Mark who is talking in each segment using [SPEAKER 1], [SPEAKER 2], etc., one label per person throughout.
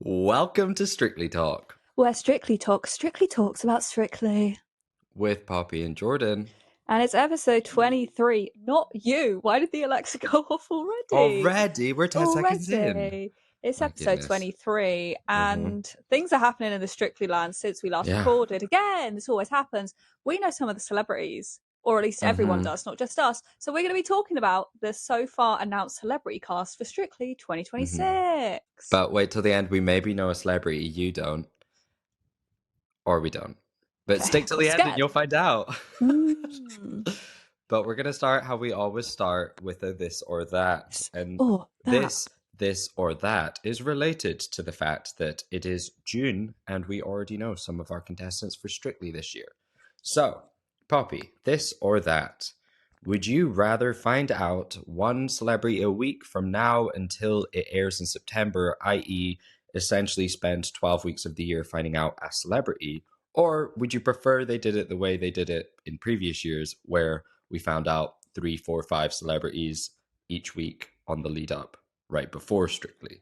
[SPEAKER 1] Welcome to Strictlytalk
[SPEAKER 2] Where Strictly talks about Strictly.
[SPEAKER 1] with Poppy and Jordan.
[SPEAKER 2] And it's episode 23. Not you. Why did the Alexa go off already?
[SPEAKER 1] Already? We're 10 seconds in.
[SPEAKER 2] It's
[SPEAKER 1] My
[SPEAKER 2] episode
[SPEAKER 1] goodness.
[SPEAKER 2] 23, and things are happening in the Strictly land since we last recorded. Again, this always happens. We know some of the celebrities, or at least everyone does, not just us. So we're going to be talking about the so far announced celebrity cast for Strictly 2026.
[SPEAKER 1] But wait till the end. We maybe know a celebrity. You don't. Or we don't. But stick till the end and you'll find out. But we're going to start how we always start, with a this or that. And this or that is related to the fact that it is June and we already know some of our contestants for Strictly this year. So, Poppy, this or that. Would you rather find out one celebrity a week from now until it airs in September, i.e. essentially spend 12 weeks of the year finding out a celebrity? Or would you prefer they did it the way they did it in previous years, where we found out 3, 4, 5 celebrities each week on the lead up right before Strictly?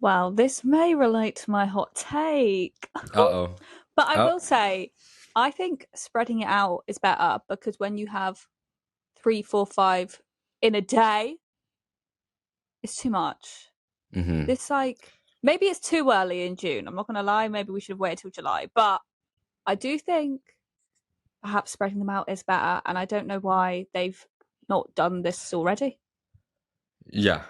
[SPEAKER 2] Well, this may relate to my hot take.
[SPEAKER 1] Uh-oh.
[SPEAKER 2] But I will say, I think spreading it out is better, because when you have 3, 4, 5 in a day, it's too much. It's like, maybe it's too early in June. I'm not going to lie. Maybe we should have waited till July. But I do think perhaps spreading them out is better. And I don't know why they've not done this already.
[SPEAKER 1] Yeah.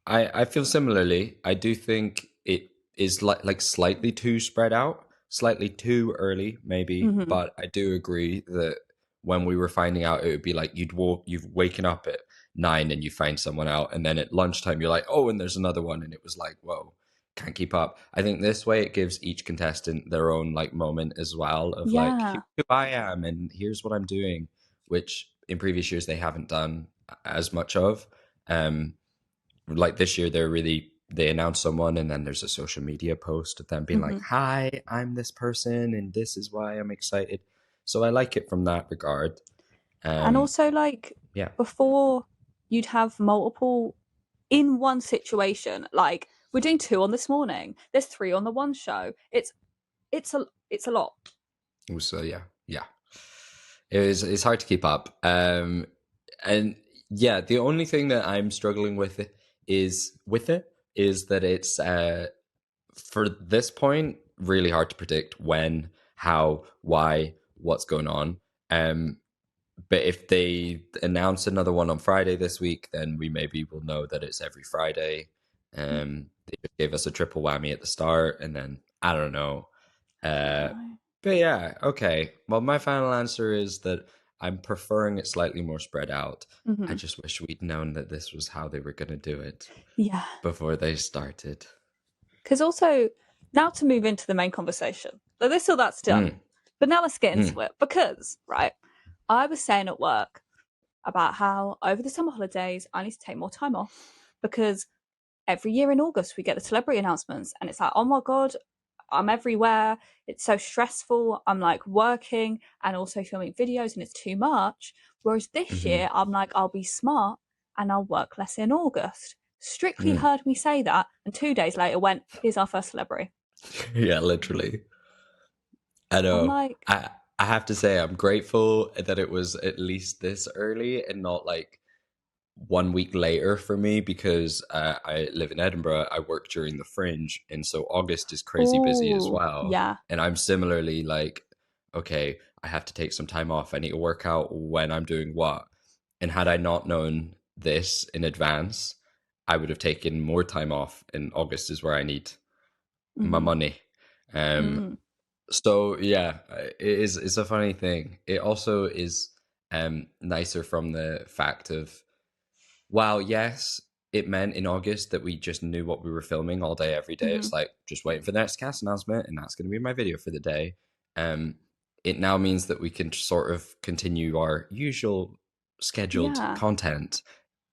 [SPEAKER 1] I feel similarly. I do think it is like slightly too spread out, slightly too early, maybe. But I do agree that when we were finding out, it would be like you've waken up at 9 and you find someone out, and then at lunchtime you're like, oh, and there's another one, and it was like, whoa, can't keep up. I think this way it gives each contestant their own like moment as well of like, here's who I am and here's what I'm doing, which in previous years they haven't done as much of. Like this year they announce someone and then there's a social media post of them being like, hi, I'm this person and this is why I'm excited. So I like it from that regard.
[SPEAKER 2] And also, like, before you'd have multiple in one situation. Like, we're doing 2 on this morning. There's 3 on the one show. It's a lot.
[SPEAKER 1] So yeah. It's hard to keep up. And yeah, the only thing that I'm struggling with is that it's for this point really hard to predict when, how, why, what's going on. But if they announce another one on Friday this week, then we maybe will know that it's every Friday. They gave us a triple whammy at the start, and then I don't know. But yeah, okay. Well, my final answer is that I'm preferring it slightly more spread out. I just wish we'd known that this was how they were going to do it.
[SPEAKER 2] Yeah.
[SPEAKER 1] Before they started.
[SPEAKER 2] Because also, now to move into the main conversation. So this or that's done. But now let's get into it. Because, right, I was saying at work about how over the summer holidays, I need to take more time off. Because every year in August, we get the celebrity announcements. And it's like, oh my God, I'm everywhere. It's so stressful. I'm like working and also filming videos, and it's too much. Whereas this year, I'm like, I'll be smart and I'll work less in August. Strictly heard me say that, and 2 days later went, here's our first celebrity.
[SPEAKER 1] Yeah, literally. I know. Like, I have to say, I'm grateful that it was at least this early and not like 1 week later for me, because I live in Edinburgh. I work during the Fringe, and so August is crazy busy as well.
[SPEAKER 2] Yeah.
[SPEAKER 1] And I'm similarly like, okay, I have to take some time off. I need to work out when I'm doing what. And had I not known this in advance, I would have taken more time off, and August is where I need my money. So yeah, it's a funny thing. It also is nicer from the fact of, while yes, it meant in August that we just knew what we were filming all day, every day. It's like, just waiting for the next cast announcement, and that's going to be my video for the day. It now means that we can sort of continue our usual scheduled content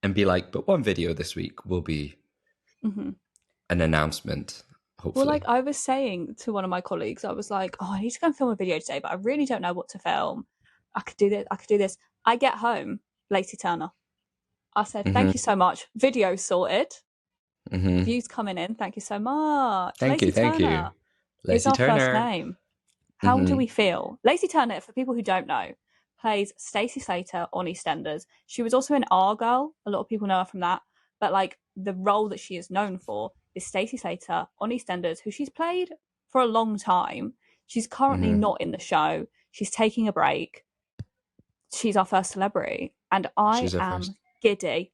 [SPEAKER 1] and be like, but one video this week will be an announcement, hopefully.
[SPEAKER 2] Well, like I was saying to one of my colleagues, I was like, oh, I need to go and film a video today, but I really don't know what to film. I could do this. I get home, Lacey Turner. I said, thank you so much. Video sorted. Views coming in. Thank you so much.
[SPEAKER 1] Thank
[SPEAKER 2] Lacey
[SPEAKER 1] you, thank
[SPEAKER 2] Turner
[SPEAKER 1] you.
[SPEAKER 2] is
[SPEAKER 1] Lacey
[SPEAKER 2] our first
[SPEAKER 1] Turner.
[SPEAKER 2] name. How do we feel? Lacey Turner, for people who don't know, plays Stacey Slater on EastEnders. She was also in Argyle. A lot of people know her from that. But like the role that she is known for is Stacey Slater on EastEnders, who she's played for a long time. She's currently not in the show. She's taking a break. She's our first celebrity, and I
[SPEAKER 1] She's our
[SPEAKER 2] am
[SPEAKER 1] first.
[SPEAKER 2] giddy.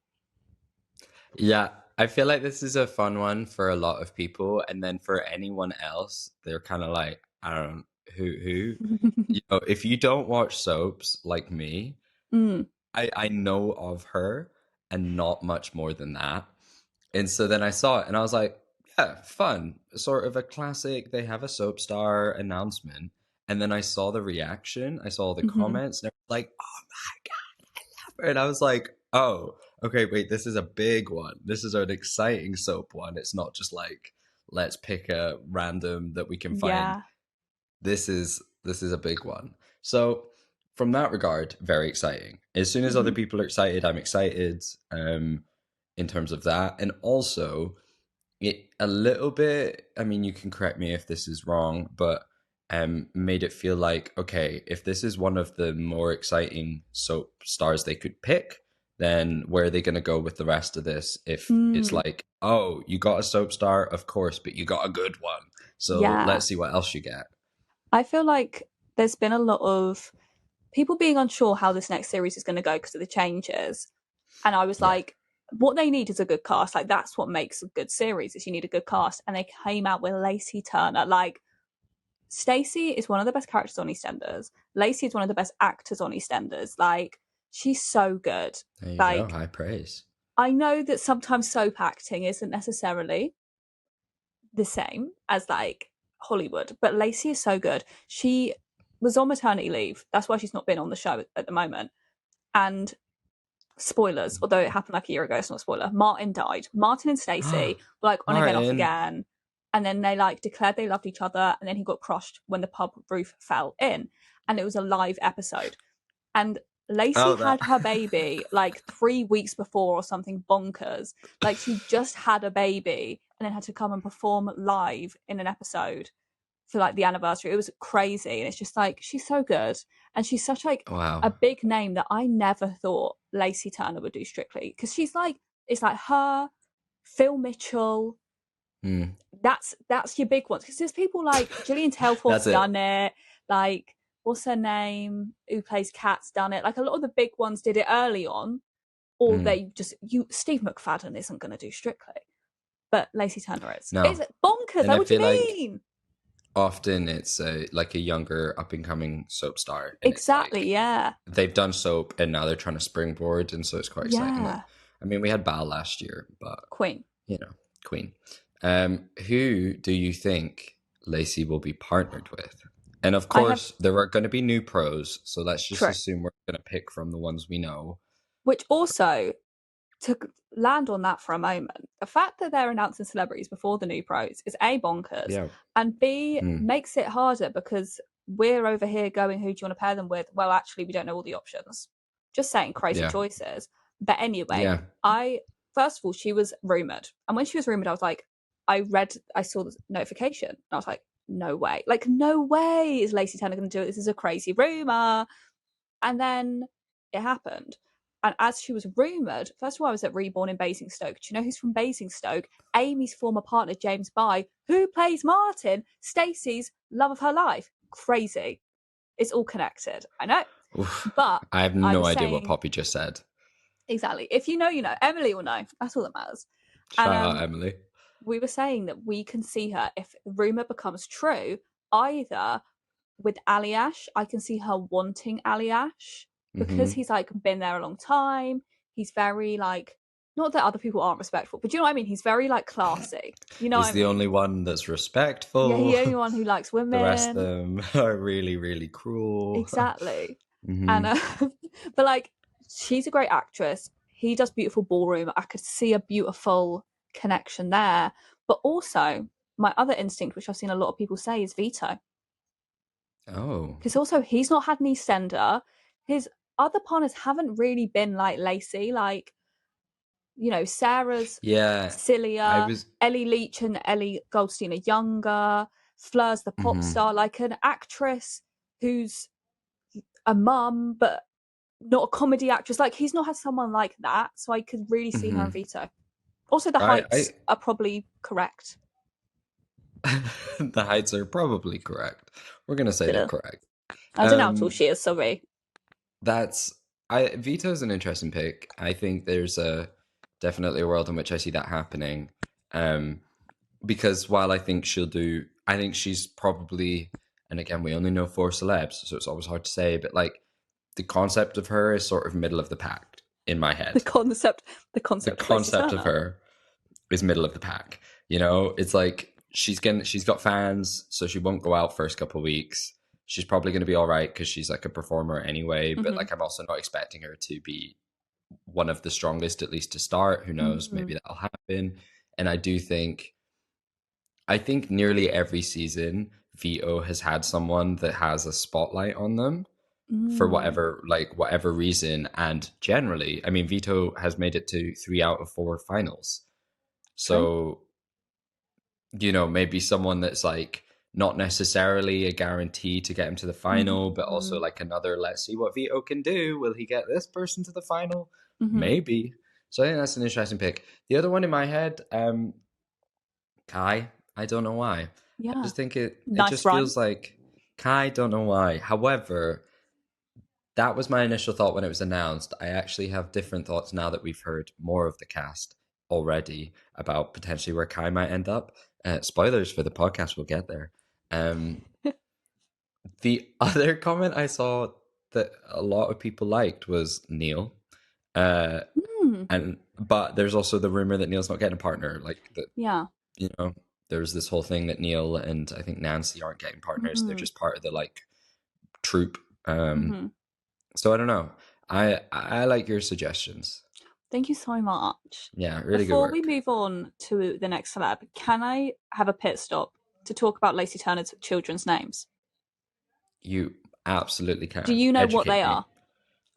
[SPEAKER 1] Yeah, I feel like this is a fun one for a lot of people, and then for anyone else, they're kind of like, I don't know, who. You know, if you don't watch soaps like me, I know of her and not much more than that. And so then I saw it and I was like, yeah, fun. Sort of a classic. They have a soap star announcement. And then I saw the reaction. I saw the comments and I was like, oh my God, I love her. And I was like, oh, okay, wait, this is a big one. This is an exciting soap one. It's not just like, let's pick a random that we can find.
[SPEAKER 2] Yeah.
[SPEAKER 1] This is a big one. So from that regard, very exciting. As soon as other people are excited, I'm excited. In terms of that, and also it a little bit. I mean, you can correct me if this is wrong, but made it feel like, okay, if this is one of the more exciting soap stars they could pick, then where are they going to go with the rest of this? If it's like, oh, you got a soap star, of course, but you got a good one, so
[SPEAKER 2] Yeah.
[SPEAKER 1] let's see what else you get.
[SPEAKER 2] I feel like there's been a lot of people being unsure how this next series is going to go because of the changes. And I was
[SPEAKER 1] Yeah.
[SPEAKER 2] like, what they need is a good cast. Like, that's what makes a good series, is you need a good cast. And they came out with Lacey Turner. Like, Stacey is one of the best characters on EastEnders. Lacey is one of the best actors on EastEnders. Like, she's so good.
[SPEAKER 1] There you go.
[SPEAKER 2] Like,
[SPEAKER 1] High praise.
[SPEAKER 2] I know that sometimes soap acting isn't necessarily the same as like Hollywood, but Lacey is so good. She was on maternity leave. That's why she's not been on the show at the moment. And spoilers, although it happened like a year ago, it's not a spoiler. Martin died. Martin and Stacey were like on again, off
[SPEAKER 1] Martin.
[SPEAKER 2] again. And then they like declared they loved each other. And then he got crushed when the pub roof fell in. And it was a live episode. And Lacey had her baby like 3 weeks before or something bonkers. Like she just had a baby and then had to come and perform live in an episode for like the anniversary. It was crazy. And it's just like, she's so good. And she's such like
[SPEAKER 1] Wow.
[SPEAKER 2] a big name that I never thought Lacey Turner would do Strictly. Because she's like, it's like her, Phil Mitchell. That's your big ones. Because there's people like Gillian Tailforth's done it. Like, what's her name? Who plays Kat's done it. Like a lot of the big ones did it early on. Or they just, Steve McFadden isn't going to do Strictly. But Lacey Turner is.
[SPEAKER 1] No.
[SPEAKER 2] It's bonkers.
[SPEAKER 1] And
[SPEAKER 2] like, what do you mean?
[SPEAKER 1] Like often it's like a younger up and coming soap star.
[SPEAKER 2] Exactly, like, yeah.
[SPEAKER 1] They've done soap and now they're trying to springboard, and so it's quite exciting.
[SPEAKER 2] Yeah.
[SPEAKER 1] I mean, we had Bal last year, but
[SPEAKER 2] Queen.
[SPEAKER 1] You know, Queen. Who do you think Lacey will be partnered with? And of course, there are going to be new pros, so let's just assume we're going to pick from the ones we know.
[SPEAKER 2] Which also, to land on that for a moment, the fact that they're announcing celebrities before the new pros is A, bonkers, and B, makes it harder because we're over here going, who do you want to pair them with? Well, actually, we don't know all the options. Just saying crazy choices. But anyway, first of all, she was rumoured. And when she was rumoured, I was like, I saw the notification. And I was like, no way. Like, no way is Lacey Turner going to do it. This is a crazy rumour. And then it happened. And as she was rumoured, first of all, I was at Reborn in Basingstoke. Do you know who's from Basingstoke? Amy's former partner, James Bye, who plays Martin, Stacey's love of her life. Crazy. It's all connected. I know.
[SPEAKER 1] Oof,
[SPEAKER 2] but
[SPEAKER 1] I have no idea what Poppy just said.
[SPEAKER 2] Exactly. If you know, you know. Emily will know. That's all that matters.
[SPEAKER 1] Shout out, Emily.
[SPEAKER 2] We were saying that we can see her, if the rumour becomes true, either with Aliash, I can see her wanting Aliash because he's like been there a long time. He's very like, not that other people aren't respectful, but you know what I mean? He's very like classy. You know,
[SPEAKER 1] he's the only one that's respectful.
[SPEAKER 2] Yeah, he's the only one who likes women.
[SPEAKER 1] The rest of them are really, really cruel.
[SPEAKER 2] Exactly. And but like, she's a great actress. He does beautiful ballroom. I could see a beautiful connection there. But also, my other instinct, which I've seen a lot of people say, is Vito.
[SPEAKER 1] Oh.
[SPEAKER 2] Because also, he's not had an EastEnder. His other partners haven't really been like Lacey. Like, You know, Sarah's
[SPEAKER 1] Yeah, I
[SPEAKER 2] sillier,
[SPEAKER 1] was.
[SPEAKER 2] Ellie Leach and Ellie Goldstein are younger, Fleur's the pop star, like an actress who's a mum, but not a comedy actress. Like, he's not had someone like that, so I could really see her in Veto. Also, the heights are probably correct.
[SPEAKER 1] The heights are probably correct. We're gonna say they're correct.
[SPEAKER 2] I don't know how tall she is, sorry.
[SPEAKER 1] Vito's an interesting pick. I think there's definitely a world in which I see that happening. Because while I think I think she's probably, and again, we only know 4 celebs, so it's always hard to say, but like the concept of her is sort of middle of the pack in my head.
[SPEAKER 2] The concept
[SPEAKER 1] of her is middle of the pack. You know, it's like she's got fans, so she won't go out first couple of weeks. She's probably going to be all right because she's like a performer anyway. But like, I'm also not expecting her to be one of the strongest, at least to start. Who knows? Maybe that'll happen. And I think nearly every season, Vito has had someone that has a spotlight on them for whatever reason. And generally, I mean, Vito has made it to 3 out of 4 finals. So, you know, maybe someone that's like not necessarily a guarantee to get him to the final, but also like another, let's see what Vito can do. Will he get this person to the final? Maybe. So I think that's an interesting pick. The other one in my head, Kai. I don't know why.
[SPEAKER 2] Yeah.
[SPEAKER 1] I just think it just feels like Kai. Don't know why. However, that was my initial thought when it was announced. I actually have different thoughts now that we've heard more of the cast already about potentially where Kai might end up. Spoilers for the podcast, we'll get there. The other comment I saw that a lot of people liked was Neil. But there's also the rumor that Neil's not getting a partner. Like that, you know, there's this whole thing that Neil and I think Nancy aren't getting partners. They're just part of the like troupe. So I don't know. I like your suggestions.
[SPEAKER 2] Thank you so much.
[SPEAKER 1] Yeah, really
[SPEAKER 2] Before
[SPEAKER 1] good work.
[SPEAKER 2] we move on to the next celeb, can I have a pit stop to talk about Lacey Turner's children's names?
[SPEAKER 1] You absolutely can.
[SPEAKER 2] Do you know what they are?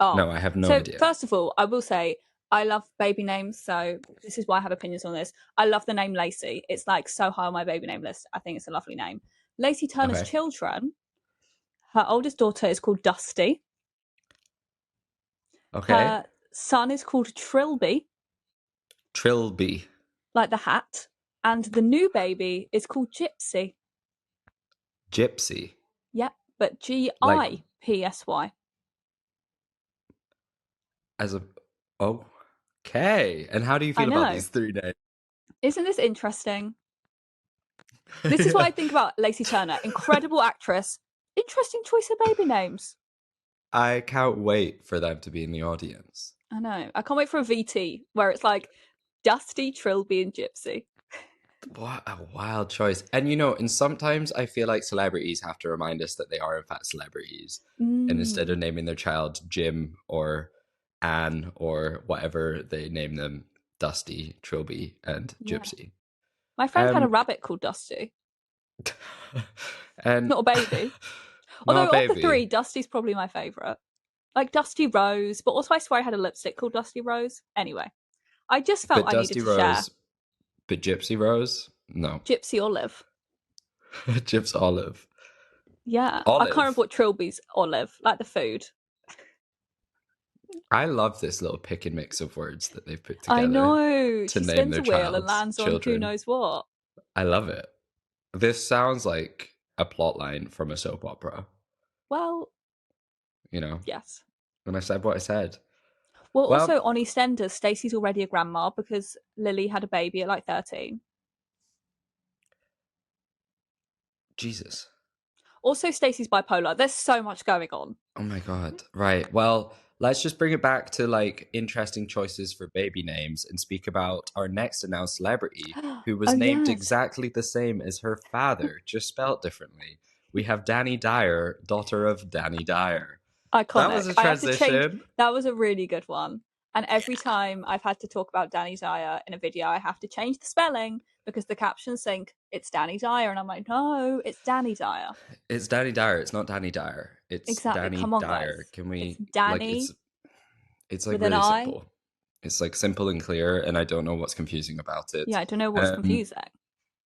[SPEAKER 1] Oh, no, I have no idea.
[SPEAKER 2] First of all, I will say I love baby names, so this is why I have opinions on this. I love the name Lacey. It's like so high on my baby name list. I think it's a lovely name. Lacey Turner's children, her oldest daughter is called Dusty.
[SPEAKER 1] Okay.
[SPEAKER 2] Her son is called Trilby.
[SPEAKER 1] Trilby.
[SPEAKER 2] Like the hat. And the new baby is called Gypsy.
[SPEAKER 1] Gypsy?
[SPEAKER 2] Yep, but Gipsy.
[SPEAKER 1] Okay. And how do you feel about these 3 names?
[SPEAKER 2] Isn't this interesting? This is what I think about Lacey Turner. Incredible actress. Interesting choice of baby names.
[SPEAKER 1] I can't wait for them to be in the audience.
[SPEAKER 2] I know. I can't wait for a VT where it's like Dusty, Trilby, and Gypsy.
[SPEAKER 1] What a wild choice. And you know, and sometimes I feel like celebrities have to remind us that they are in fact celebrities. And instead of naming their child Jim or Anne or whatever they name them, Dusty, Trilby, and Gypsy.
[SPEAKER 2] My friend had a rabbit called Dusty.
[SPEAKER 1] And
[SPEAKER 2] not a baby. Although of the 3, Dusty's probably my favourite. Like Dusty Rose, but also I swear I had a lipstick called Dusty Rose. Anyway, I just felt I needed to share.
[SPEAKER 1] But Gypsy Rose? No.
[SPEAKER 2] Gypsy Olive.
[SPEAKER 1] Gypsy Olive.
[SPEAKER 2] Yeah. Olive. I can't remember what Trilby's Olive, like the food.
[SPEAKER 1] I love this little pick and mix of words that they've put together.
[SPEAKER 2] I know.
[SPEAKER 1] To
[SPEAKER 2] she
[SPEAKER 1] name
[SPEAKER 2] spins
[SPEAKER 1] their
[SPEAKER 2] a wheel and lands on who knows what.
[SPEAKER 1] I love it. This sounds like a plot line from a soap opera.
[SPEAKER 2] Well,
[SPEAKER 1] you know.
[SPEAKER 2] Yes.
[SPEAKER 1] When I said what I said.
[SPEAKER 2] Well, also on EastEnders, Stacey's already a grandma because Lily had a baby at like 13.
[SPEAKER 1] Jesus.
[SPEAKER 2] Also, Stacey's bipolar. There's so much going on.
[SPEAKER 1] Oh my God. Right. Well, let's just bring it back to like interesting choices for baby names and speak about our next announced celebrity who was named exactly the same as her father, just spelled differently. We have Dani Dyer, daughter of Dani Dyer.
[SPEAKER 2] Iconic.
[SPEAKER 1] That was a transition.
[SPEAKER 2] That was a really good one. And every time I've had to talk about Dani Dyer in a video, I have to change the spelling because the captions think it's Dani Dyer. And I'm like, no, it's Dani Dyer.
[SPEAKER 1] It's Dani Dyer. It's not Dani Dyer. It's
[SPEAKER 2] exactly.
[SPEAKER 1] Dani
[SPEAKER 2] Come on,
[SPEAKER 1] Dyer.
[SPEAKER 2] guys.
[SPEAKER 1] Can we?
[SPEAKER 2] It's Dani.
[SPEAKER 1] It's like really simple. It's like simple and clear, and I don't know what's confusing about it.
[SPEAKER 2] Yeah, I don't know what's confusing.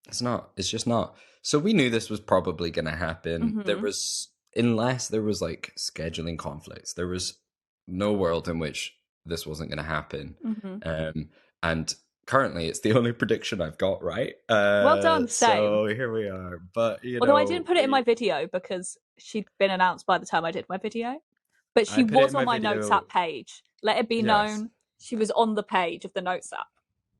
[SPEAKER 1] It's not. It's just not. So we knew this was probably going to happen. There was, unless there was like scheduling conflicts, there was no world in which this wasn't going to happen. And currently, it's the only prediction I've got right.
[SPEAKER 2] Well done,
[SPEAKER 1] So
[SPEAKER 2] same.
[SPEAKER 1] here we are. But
[SPEAKER 2] Although I didn't put it in my video because she'd been announced by the time I did my video. But she
[SPEAKER 1] I put it
[SPEAKER 2] was
[SPEAKER 1] in
[SPEAKER 2] on
[SPEAKER 1] my
[SPEAKER 2] my
[SPEAKER 1] video.
[SPEAKER 2] notes app page. Let it be
[SPEAKER 1] Yes.
[SPEAKER 2] known she was on the page of the notes app.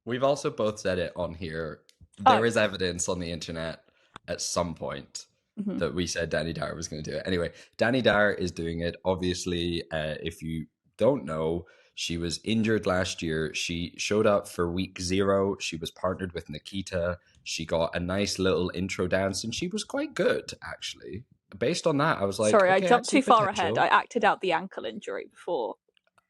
[SPEAKER 1] We've also both said it on here. There is evidence on the internet at some point that we said Dani Dyer was going to do it. Anyway, Dani Dyer is doing it. Obviously, if you don't know, she was injured last year. She showed up for week 0. She was partnered with Nikita. She got a nice little intro dance, and she was quite good, actually. Based on that, I was like,
[SPEAKER 2] sorry,
[SPEAKER 1] okay,
[SPEAKER 2] I jumped too far
[SPEAKER 1] potential.
[SPEAKER 2] ahead. I acted out the ankle injury before.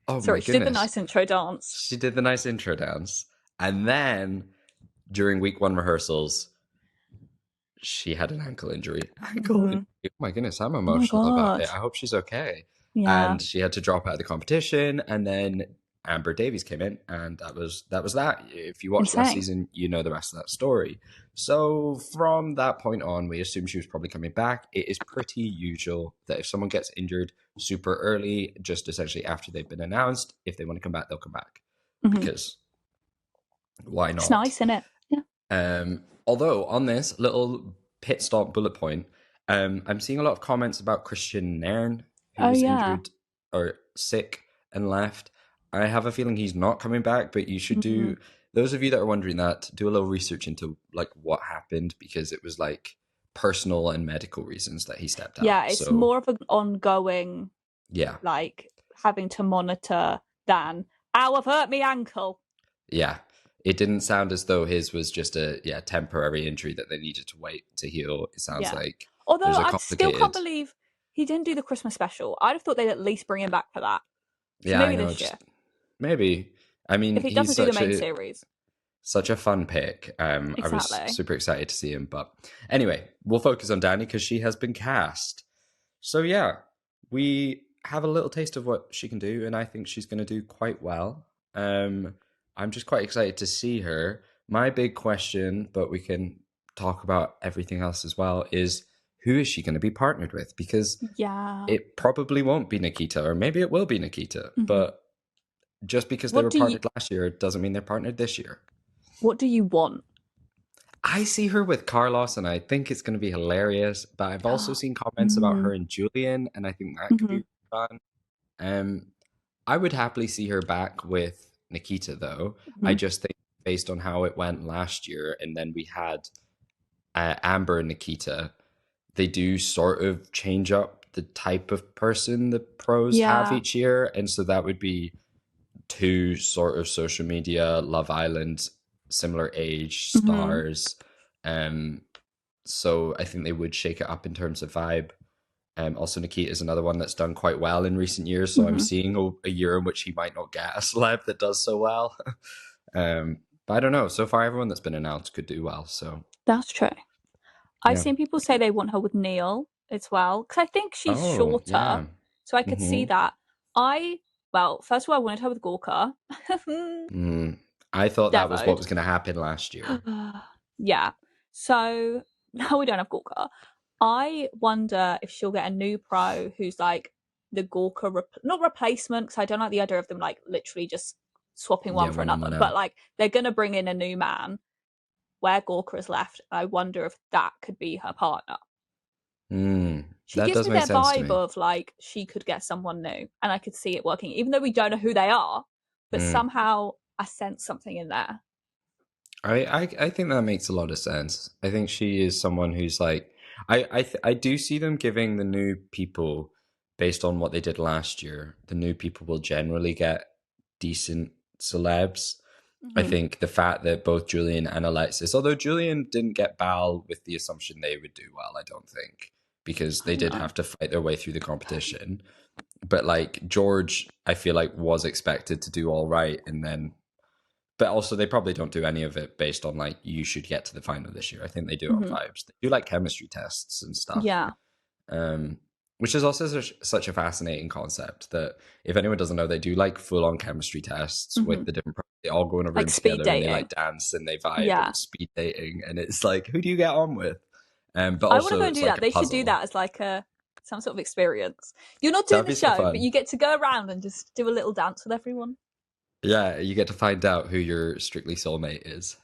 [SPEAKER 1] Oh,
[SPEAKER 2] sorry,
[SPEAKER 1] my
[SPEAKER 2] she
[SPEAKER 1] goodness.
[SPEAKER 2] did the nice intro dance.
[SPEAKER 1] She did the nice intro dance. And then during week 1 rehearsals, she had an ankle injury. Oh my goodness, I'm emotional about it. I hope she's okay.
[SPEAKER 2] Yeah.
[SPEAKER 1] And she had to drop out of the competition. And then Amber Davies came in, and that was that. If you watched last season, you know the rest of that story. So from that point on, we assumed she was probably coming back. It is pretty usual that if someone gets injured super early, just essentially after they've been announced, if they want to come back, they'll come back. Because why not?
[SPEAKER 2] It's nice, isn't it? Yeah.
[SPEAKER 1] Although on this little pit stop bullet point, I'm seeing a lot of comments about Christian Nairn, who was injured or sick and left. I have a feeling he's not coming back, but you should do, those of you that are wondering that, do a little research into like what happened, because it was like personal and medical reasons that he stepped out.
[SPEAKER 2] Yeah, it's more of an ongoing, like having to monitor than, ow, I've hurt my ankle.
[SPEAKER 1] Yeah. It didn't sound as though his was just a temporary injury that they needed to wait to heal. It sounds like.
[SPEAKER 2] Although I still can't believe he didn't do the Christmas special. I'd have thought they'd at least bring him back for that. So maybe this year.
[SPEAKER 1] Maybe. I mean,
[SPEAKER 2] if he doesn't do the main series.
[SPEAKER 1] Such a fun pick. I was super excited to see him. But anyway, we'll focus on Dani because she has been cast. So yeah, we have a little taste of what she can do, and I think she's going to do quite well. I'm just quite excited to see her. My big question, but we can talk about everything else as well, is who is she going to be partnered with? Because it probably won't be Nikita, or maybe it will be Nikita. But just because they were partnered last year doesn't mean they're partnered this year.
[SPEAKER 2] What do you want?
[SPEAKER 1] I see her with Carlos, and I think it's going to be hilarious. But I've also seen comments about her and Julian, and I think that could be fun. I would happily see her back with Nikita, though. I just think based on how it went last year, and then we had Amber and Nikita, they do sort of change up the type of person the pros have each year. And so that would be 2 sort of social media, Love Island, similar age stars. So I think they would shake it up in terms of vibe. Also, Nikita is another one that's done quite well in recent years. So I'm seeing a year in which he might not get a celeb that does so well. But I don't know. So far, everyone that's been announced could do well. So
[SPEAKER 2] that's true. I've seen people say they want her with Neil as well, because I think she's shorter. So I could see that. First of all, I wanted her with Gorka.
[SPEAKER 1] I thought that was what was going to happen last year.
[SPEAKER 2] So now we don't have Gorka. I wonder if she'll get a new pro who's like the Gorka, not replacement, because I don't like the idea of them like literally just swapping one for another, but like they're going to bring in a new man where Gorka is left. I wonder if that could be her partner. She gives me that vibe of like she could get someone new, and I could see it working, even though we don't know who they are, but somehow I sense something in there.
[SPEAKER 1] I think that makes a lot of sense. I think she is someone who's like, I do see them giving the new people, based on what they did last year, the new people will generally get decent celebs. I think the fact that both Julian and Alexis, although Julian didn't get Bal with the assumption they would do well, I don't think, because they did have to fight their way through the competition. But like George, I feel like was expected to do all right, and then, but also they probably don't do any of it based on like you should get to the final this year. I think they do it on vibes. They do like chemistry tests and stuff. which is also such a fascinating concept that if anyone doesn't know, they do like full on chemistry tests with the different. They all go in a
[SPEAKER 2] Like
[SPEAKER 1] room
[SPEAKER 2] speed
[SPEAKER 1] together and they
[SPEAKER 2] dating.
[SPEAKER 1] like dance and they vibe
[SPEAKER 2] Yeah.
[SPEAKER 1] and speed dating, and it's like, who do you get on with? But
[SPEAKER 2] I want to
[SPEAKER 1] also
[SPEAKER 2] go and
[SPEAKER 1] it's
[SPEAKER 2] do
[SPEAKER 1] like
[SPEAKER 2] that.
[SPEAKER 1] a
[SPEAKER 2] They should do
[SPEAKER 1] puzzle.
[SPEAKER 2] that as like some sort of experience. You're not doing
[SPEAKER 1] That'd
[SPEAKER 2] the
[SPEAKER 1] be so
[SPEAKER 2] show, but
[SPEAKER 1] fun.
[SPEAKER 2] you get to go around and just do a little dance with everyone.
[SPEAKER 1] Yeah, you get to find out who your Strictly soulmate is.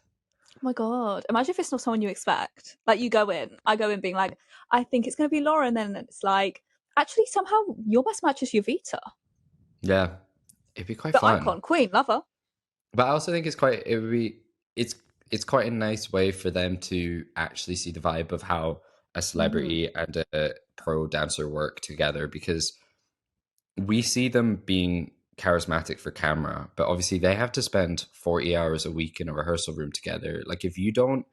[SPEAKER 2] Oh my god! Imagine if it's not someone you expect. Like you go in, I go in being like, I think it's going to be Laura, and then it's like, actually, somehow your best match is Yovita,
[SPEAKER 1] Yeah, it'd be quite
[SPEAKER 2] the
[SPEAKER 1] fun.
[SPEAKER 2] icon, queen, lover.
[SPEAKER 1] But I also think it's it's quite a nice way for them to actually see the vibe of how a celebrity and a pro dancer work together, because we see them being charismatic for camera, but obviously they have to spend 40 hours a week in a rehearsal room together. Like if you don't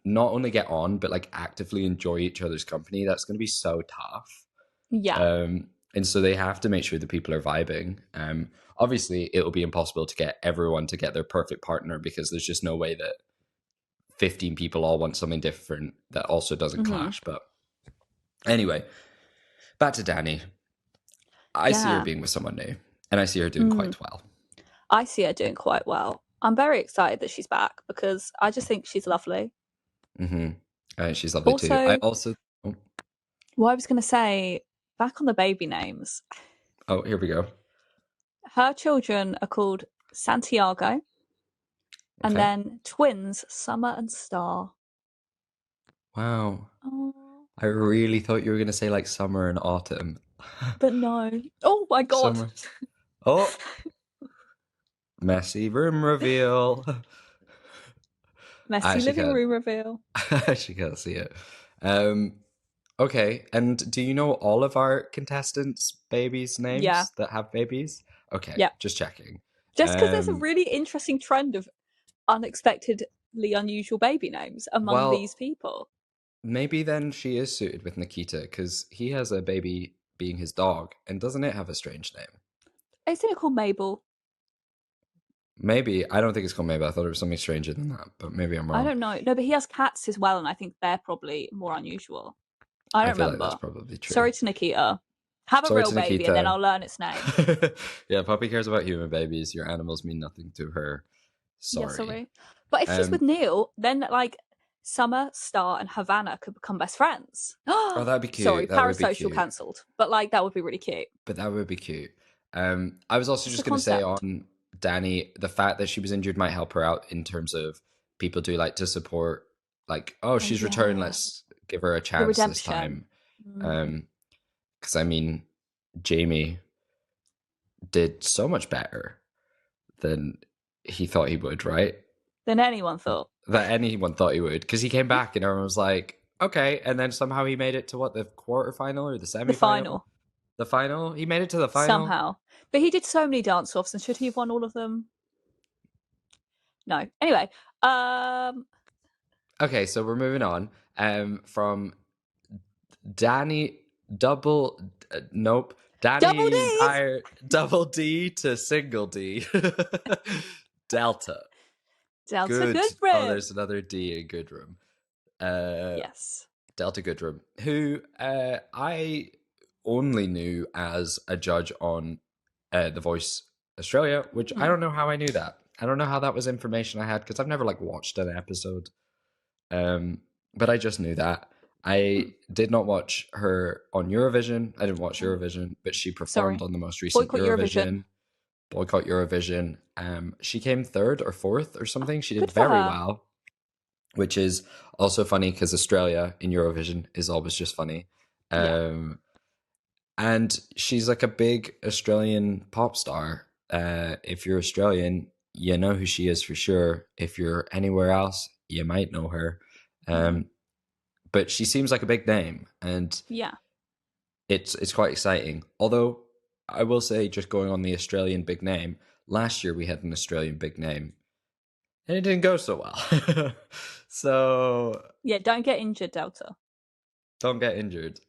[SPEAKER 1] not only get on but like actively enjoy each other's company, that's going to be so tough.
[SPEAKER 2] Yeah.
[SPEAKER 1] And so they have to make sure that people are vibing. Obviously, it'll be impossible to get everyone to get their perfect partner because there's just no way that 15 people all want something different that also doesn't clash. But anyway, back to Dani. I see her
[SPEAKER 2] Yeah.
[SPEAKER 1] being with someone new, and I see her doing quite well.
[SPEAKER 2] I see her doing quite well. I'm very excited that she's back because I just think she's lovely.
[SPEAKER 1] She's lovely too. I
[SPEAKER 2] Also,
[SPEAKER 1] also.
[SPEAKER 2] what I was going to say, back on the baby names,
[SPEAKER 1] Oh, here we go.
[SPEAKER 2] her children are called Santiago, and
[SPEAKER 1] Okay.
[SPEAKER 2] then twins Summer and Star.
[SPEAKER 1] Wow.
[SPEAKER 2] Oh,
[SPEAKER 1] I really thought you were going to say like summer and autumn.
[SPEAKER 2] but no. Oh my god.
[SPEAKER 1] Summer. Oh, messy room reveal. I
[SPEAKER 2] Messy
[SPEAKER 1] actually
[SPEAKER 2] living
[SPEAKER 1] can't.
[SPEAKER 2] room reveal.
[SPEAKER 1] I actually can't see it. Okay. And do you know all of our contestants' babies'
[SPEAKER 2] Yeah.
[SPEAKER 1] names that have babies? Okay,
[SPEAKER 2] Yeah.
[SPEAKER 1] just checking.
[SPEAKER 2] Just because there's a
[SPEAKER 1] Um,
[SPEAKER 2] really interesting trend of unexpectedly unusual baby names among these
[SPEAKER 1] well,
[SPEAKER 2] people.
[SPEAKER 1] maybe then she is suited with Nikita because he has a baby being his dog, and doesn't it have a strange name?
[SPEAKER 2] Isn't it called Mabel?
[SPEAKER 1] Maybe. I don't think it's called Maybe. I thought it was something stranger than that, but maybe I'm
[SPEAKER 2] I
[SPEAKER 1] wrong.
[SPEAKER 2] don't know. No, but he has cats as well, and I think they're probably more unusual. I
[SPEAKER 1] I
[SPEAKER 2] don't
[SPEAKER 1] feel like that's
[SPEAKER 2] remember.
[SPEAKER 1] probably true.
[SPEAKER 2] Sorry to Nikita. Have a
[SPEAKER 1] Sorry
[SPEAKER 2] real
[SPEAKER 1] to
[SPEAKER 2] baby, and then
[SPEAKER 1] Nikita.
[SPEAKER 2] I'll learn its name.
[SPEAKER 1] Yeah, Poppy cares about human babies. Your animals mean nothing to her.
[SPEAKER 2] Yeah,
[SPEAKER 1] Sorry.
[SPEAKER 2] sorry. But if she's with
[SPEAKER 1] Um,
[SPEAKER 2] Neil, then like Summer, Star, and Havana could become best friends.
[SPEAKER 1] oh, that'd be
[SPEAKER 2] Sorry,
[SPEAKER 1] cute. That would be
[SPEAKER 2] parasocial
[SPEAKER 1] cute.
[SPEAKER 2] cancelled. But like that would be really cute.
[SPEAKER 1] But that would be cute. I was also
[SPEAKER 2] Just the
[SPEAKER 1] just going to say
[SPEAKER 2] concept.
[SPEAKER 1] on Dani, the fact that she was injured might help her out in terms of people do like to support, like, oh,
[SPEAKER 2] Oh
[SPEAKER 1] she's returned.
[SPEAKER 2] yeah,
[SPEAKER 1] Let's give her a
[SPEAKER 2] the
[SPEAKER 1] chance this
[SPEAKER 2] redemption.
[SPEAKER 1] time. Because I mean, Jamie did so much better than he thought he would, right?
[SPEAKER 2] Than anyone thought.
[SPEAKER 1] That anyone thought he would, because he came back and everyone was like, okay, and then somehow he made it to what, the quarterfinal or the
[SPEAKER 2] The
[SPEAKER 1] semi-final,
[SPEAKER 2] final
[SPEAKER 1] the final. He made it to the final.
[SPEAKER 2] somehow, but he did so many dance offs, and should he have won all of them? No. Anyway,
[SPEAKER 1] Okay, so we're moving on. From Danny double nope
[SPEAKER 2] double
[SPEAKER 1] Dani
[SPEAKER 2] D's.
[SPEAKER 1] Dyer double D to single D. Delta.
[SPEAKER 2] Delta
[SPEAKER 1] Good. Oh,
[SPEAKER 2] Goodrem.
[SPEAKER 1] there's another D in Goodrem. Uh,
[SPEAKER 2] Yes.
[SPEAKER 1] Delta Goodrem, who I only knew as a judge on The Voice Australia, which I don't know how I knew that. I don't know how that was information I had because I've never like watched an episode. But I just knew that. I did not watch her on Eurovision. I didn't watch Eurovision, but she performed
[SPEAKER 2] Sorry.
[SPEAKER 1] on the most recent
[SPEAKER 2] Boycott Eurovision.
[SPEAKER 1] Eurovision. Boycott Eurovision. She came third or fourth or something. She did
[SPEAKER 2] Good for
[SPEAKER 1] very
[SPEAKER 2] her.
[SPEAKER 1] well, which is also funny because Australia in Eurovision is always just funny.
[SPEAKER 2] Yeah.
[SPEAKER 1] And she's like a big Australian pop star. If you're Australian, you know who she is for sure. If you're anywhere else, you might know her. But she seems like a big name, and
[SPEAKER 2] Yeah.
[SPEAKER 1] it's quite exciting. Although I will say, just going on the Australian big name, last year we had an Australian big name, and it didn't go so well. So
[SPEAKER 2] Yeah, don't get injured, Delta.
[SPEAKER 1] don't get injured.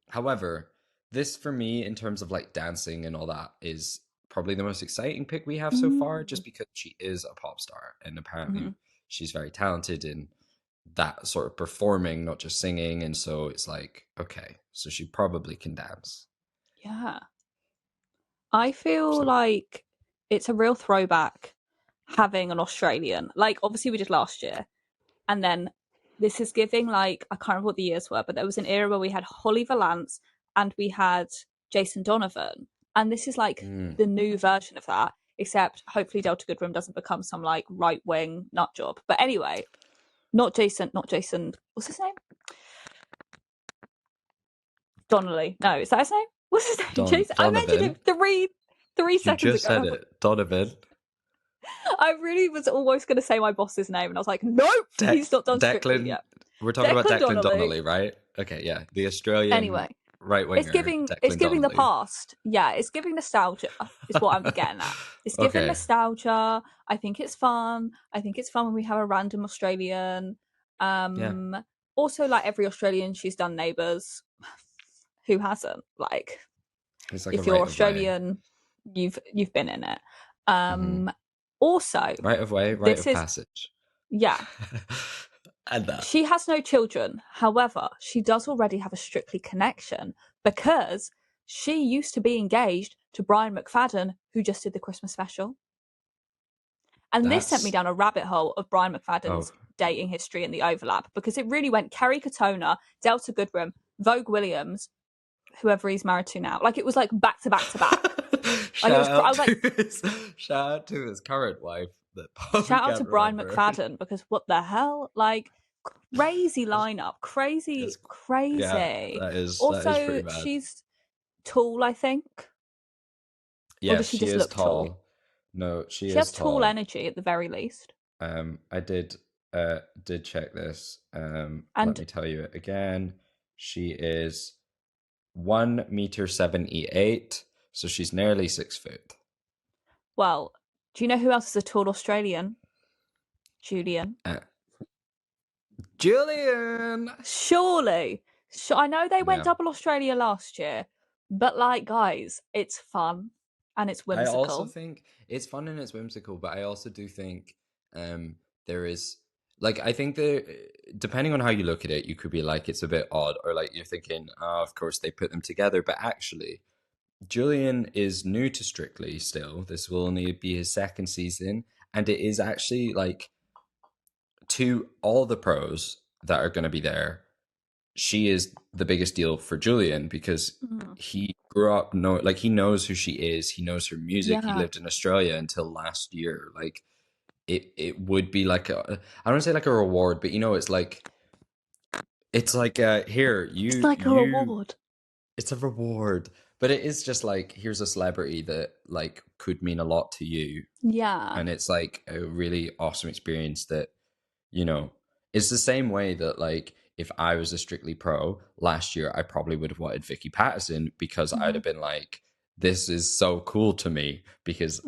[SPEAKER 1] However, this for me, in terms of like dancing and all that, is probably the most exciting pick we have so far, just because she is a pop star and apparently she's very talented in that sort of performing, not just singing. And so it's like, okay, so she probably can dance.
[SPEAKER 2] Yeah. I feel
[SPEAKER 1] So,
[SPEAKER 2] like it's a real throwback having an Australian. Like, obviously, we did last year. And then this is giving, like, I can't remember what the years were, but there was an era where we had Holly Valance and we had Jason Donovan. And this is like the new version of that, except hopefully Delta Goodrem doesn't become some like right wing nut job. But anyway, not Jason, what's his name? Donnelly. No, is that his name? What's his name? Jason. I mentioned
[SPEAKER 1] Donovan.
[SPEAKER 2] him three
[SPEAKER 1] You
[SPEAKER 2] seconds
[SPEAKER 1] just said
[SPEAKER 2] ago.
[SPEAKER 1] it. Donovan.
[SPEAKER 2] I really was almost going to say my boss's name, and I was like, nope, he's not done Strictly
[SPEAKER 1] Declan.
[SPEAKER 2] yet.
[SPEAKER 1] We're talking about Declan
[SPEAKER 2] Donnelly.
[SPEAKER 1] Donnelly, right? Okay, yeah. The Australian
[SPEAKER 2] Anyway,
[SPEAKER 1] right
[SPEAKER 2] it's
[SPEAKER 1] winger,
[SPEAKER 2] giving
[SPEAKER 1] Declan
[SPEAKER 2] the
[SPEAKER 1] Donnelly.
[SPEAKER 2] past. Yeah, it's giving nostalgia. Is what I'm getting at. It's giving
[SPEAKER 1] Okay.
[SPEAKER 2] nostalgia. I think it's fun. I think it's fun when we have a random Australian.
[SPEAKER 1] Yeah.
[SPEAKER 2] Also, like every Australian, she's done Neighbours. Who hasn't? Like,
[SPEAKER 1] It's like a
[SPEAKER 2] if you're
[SPEAKER 1] right of way.
[SPEAKER 2] Australian, you've been in it.
[SPEAKER 1] Mm-hmm.
[SPEAKER 2] Also,
[SPEAKER 1] Right of way, rite
[SPEAKER 2] this
[SPEAKER 1] of
[SPEAKER 2] is
[SPEAKER 1] passage.
[SPEAKER 2] yeah.
[SPEAKER 1] And that.
[SPEAKER 2] She has no children. However, she does already have a Strictly connection because she used to be engaged to Brian McFadden, who just did the Christmas special. And this sent me
[SPEAKER 1] That's
[SPEAKER 2] down a rabbit hole of Brian
[SPEAKER 1] oh
[SPEAKER 2] McFadden's dating history and the overlap because it really went Kerry Katona, Delta Goodrem, Vogue Williams, whoever he's married to now. Like it was like back to back to back. Like it was. I was like,
[SPEAKER 1] shout out to his current wife that
[SPEAKER 2] shout out
[SPEAKER 1] can't
[SPEAKER 2] to Brian
[SPEAKER 1] remember.
[SPEAKER 2] McFadden because what the hell? Like crazy lineup, crazy.
[SPEAKER 1] Yeah, that is
[SPEAKER 2] Also,
[SPEAKER 1] pretty bad.
[SPEAKER 2] she's tall, I think, or does
[SPEAKER 1] Yes,
[SPEAKER 2] she
[SPEAKER 1] she
[SPEAKER 2] just
[SPEAKER 1] is
[SPEAKER 2] look tall?
[SPEAKER 1] tall. No, she
[SPEAKER 2] She
[SPEAKER 1] is
[SPEAKER 2] has tall
[SPEAKER 1] tall.
[SPEAKER 2] energy at the very least.
[SPEAKER 1] I did check this. Let
[SPEAKER 2] And
[SPEAKER 1] me tell you it again. She is 1 meter 78, so she's nearly 6 foot.
[SPEAKER 2] well, do you know who else is a tall Australian? Julian.
[SPEAKER 1] Uh, Julian.
[SPEAKER 2] Surely. I know they went
[SPEAKER 1] Yeah.
[SPEAKER 2] double Australia last year, but like, guys, it's fun and it's
[SPEAKER 1] I also
[SPEAKER 2] whimsical.
[SPEAKER 1] think it's fun and it's whimsical, but I also do think there is like I think that depending on how you look at it, you could be like it's a bit odd, or like you're thinking, oh, of course they put them together, but actually Julian is new to Strictly still. This will only be his second season, and it is actually like to all the pros that are going to be there, she is the biggest deal for Julian because he grew up like he knows who she is, he knows her music. He
[SPEAKER 2] Yeah.
[SPEAKER 1] lived in Australia until last year. Like it would be like I don't want to say like a reward, but it's like here
[SPEAKER 2] It's
[SPEAKER 1] you
[SPEAKER 2] like a reward.
[SPEAKER 1] it's a reward, but it is just like here's a celebrity that like could mean a lot to you,
[SPEAKER 2] Yeah.
[SPEAKER 1] and it's like a really awesome experience that it's the same way that like if I was a Strictly Pro last year, I probably would have wanted Vicky Pattison because I'd have been like, this is so cool to me because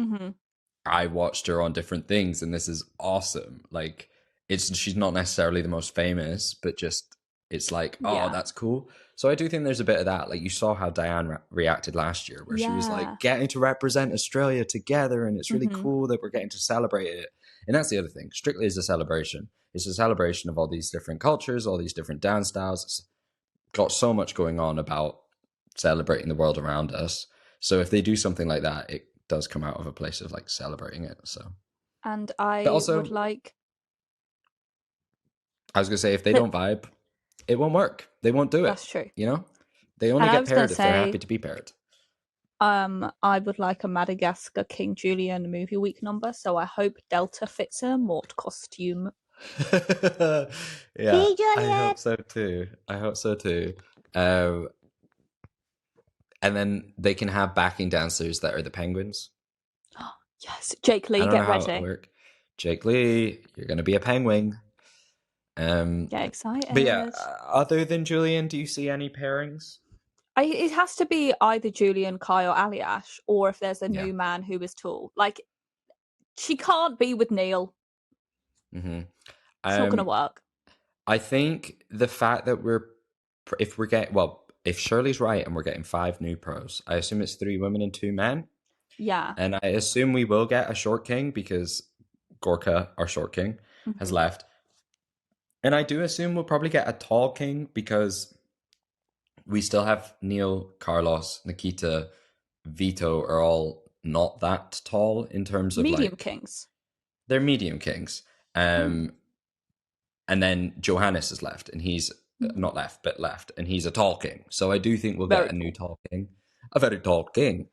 [SPEAKER 1] I watched her on different things and this is awesome. Like she's not necessarily the most famous, but just it's like, oh,
[SPEAKER 2] Yeah.
[SPEAKER 1] that's cool. So I do think there's a bit of that. Like you saw how Diane reacted last year, where she was
[SPEAKER 2] Yeah.
[SPEAKER 1] like getting to represent Australia together, and it's really cool that we're getting to celebrate it. And that's the other thing. Strictly is a celebration. It's a celebration of all these different cultures, all these different dance styles. It's got so much going on about celebrating the world around us. So if they do something like that, it does come out of a place of like celebrating it. So,
[SPEAKER 2] And
[SPEAKER 1] but
[SPEAKER 2] I
[SPEAKER 1] also,
[SPEAKER 2] would like
[SPEAKER 1] I was gonna say if they
[SPEAKER 2] that.
[SPEAKER 1] don't vibe, it won't work. They won't do it.
[SPEAKER 2] That's true.
[SPEAKER 1] They only
[SPEAKER 2] And I
[SPEAKER 1] get
[SPEAKER 2] was going
[SPEAKER 1] paired
[SPEAKER 2] to
[SPEAKER 1] if they're
[SPEAKER 2] say,
[SPEAKER 1] happy to be paired.
[SPEAKER 2] I would like a Madagascar King Julian movie week number. So I hope Delta fits in a Mort costume.
[SPEAKER 1] Yeah,
[SPEAKER 2] Hey, Julian!
[SPEAKER 1] I hope so too. And then they can have backing dancers that are the penguins.
[SPEAKER 2] Yes, Jake Lee,
[SPEAKER 1] I don't know
[SPEAKER 2] get
[SPEAKER 1] how it'll
[SPEAKER 2] ready.
[SPEAKER 1] work. Jake Lee, you're gonna be a penguin.
[SPEAKER 2] Get excited.
[SPEAKER 1] But yeah, other than Julian, do you see any pairings?
[SPEAKER 2] It has to be either Julian, Kai, or Aliash, or if there's a
[SPEAKER 1] Yeah.
[SPEAKER 2] new man who is tall. Like, she can't be with Neil.
[SPEAKER 1] Mm-hmm.
[SPEAKER 2] It's not going to work.
[SPEAKER 1] I think the fact that if Shirley's right and we're getting 5 new pros, I assume it's 3 women and 2 men.
[SPEAKER 2] Yeah.
[SPEAKER 1] And I assume we will get a short king because Gorka, our short king, has left. And I do assume we'll probably get a tall king because we still have Neil, Carlos, Nikita, Vito are all not that tall in terms of
[SPEAKER 2] Medium
[SPEAKER 1] like
[SPEAKER 2] kings.
[SPEAKER 1] they're medium kings. And then Johannes is left, and he's not left, but left, and he's a tall king. So I do think we'll
[SPEAKER 2] Very
[SPEAKER 1] get a new
[SPEAKER 2] tall.
[SPEAKER 1] tall king, a very tall king.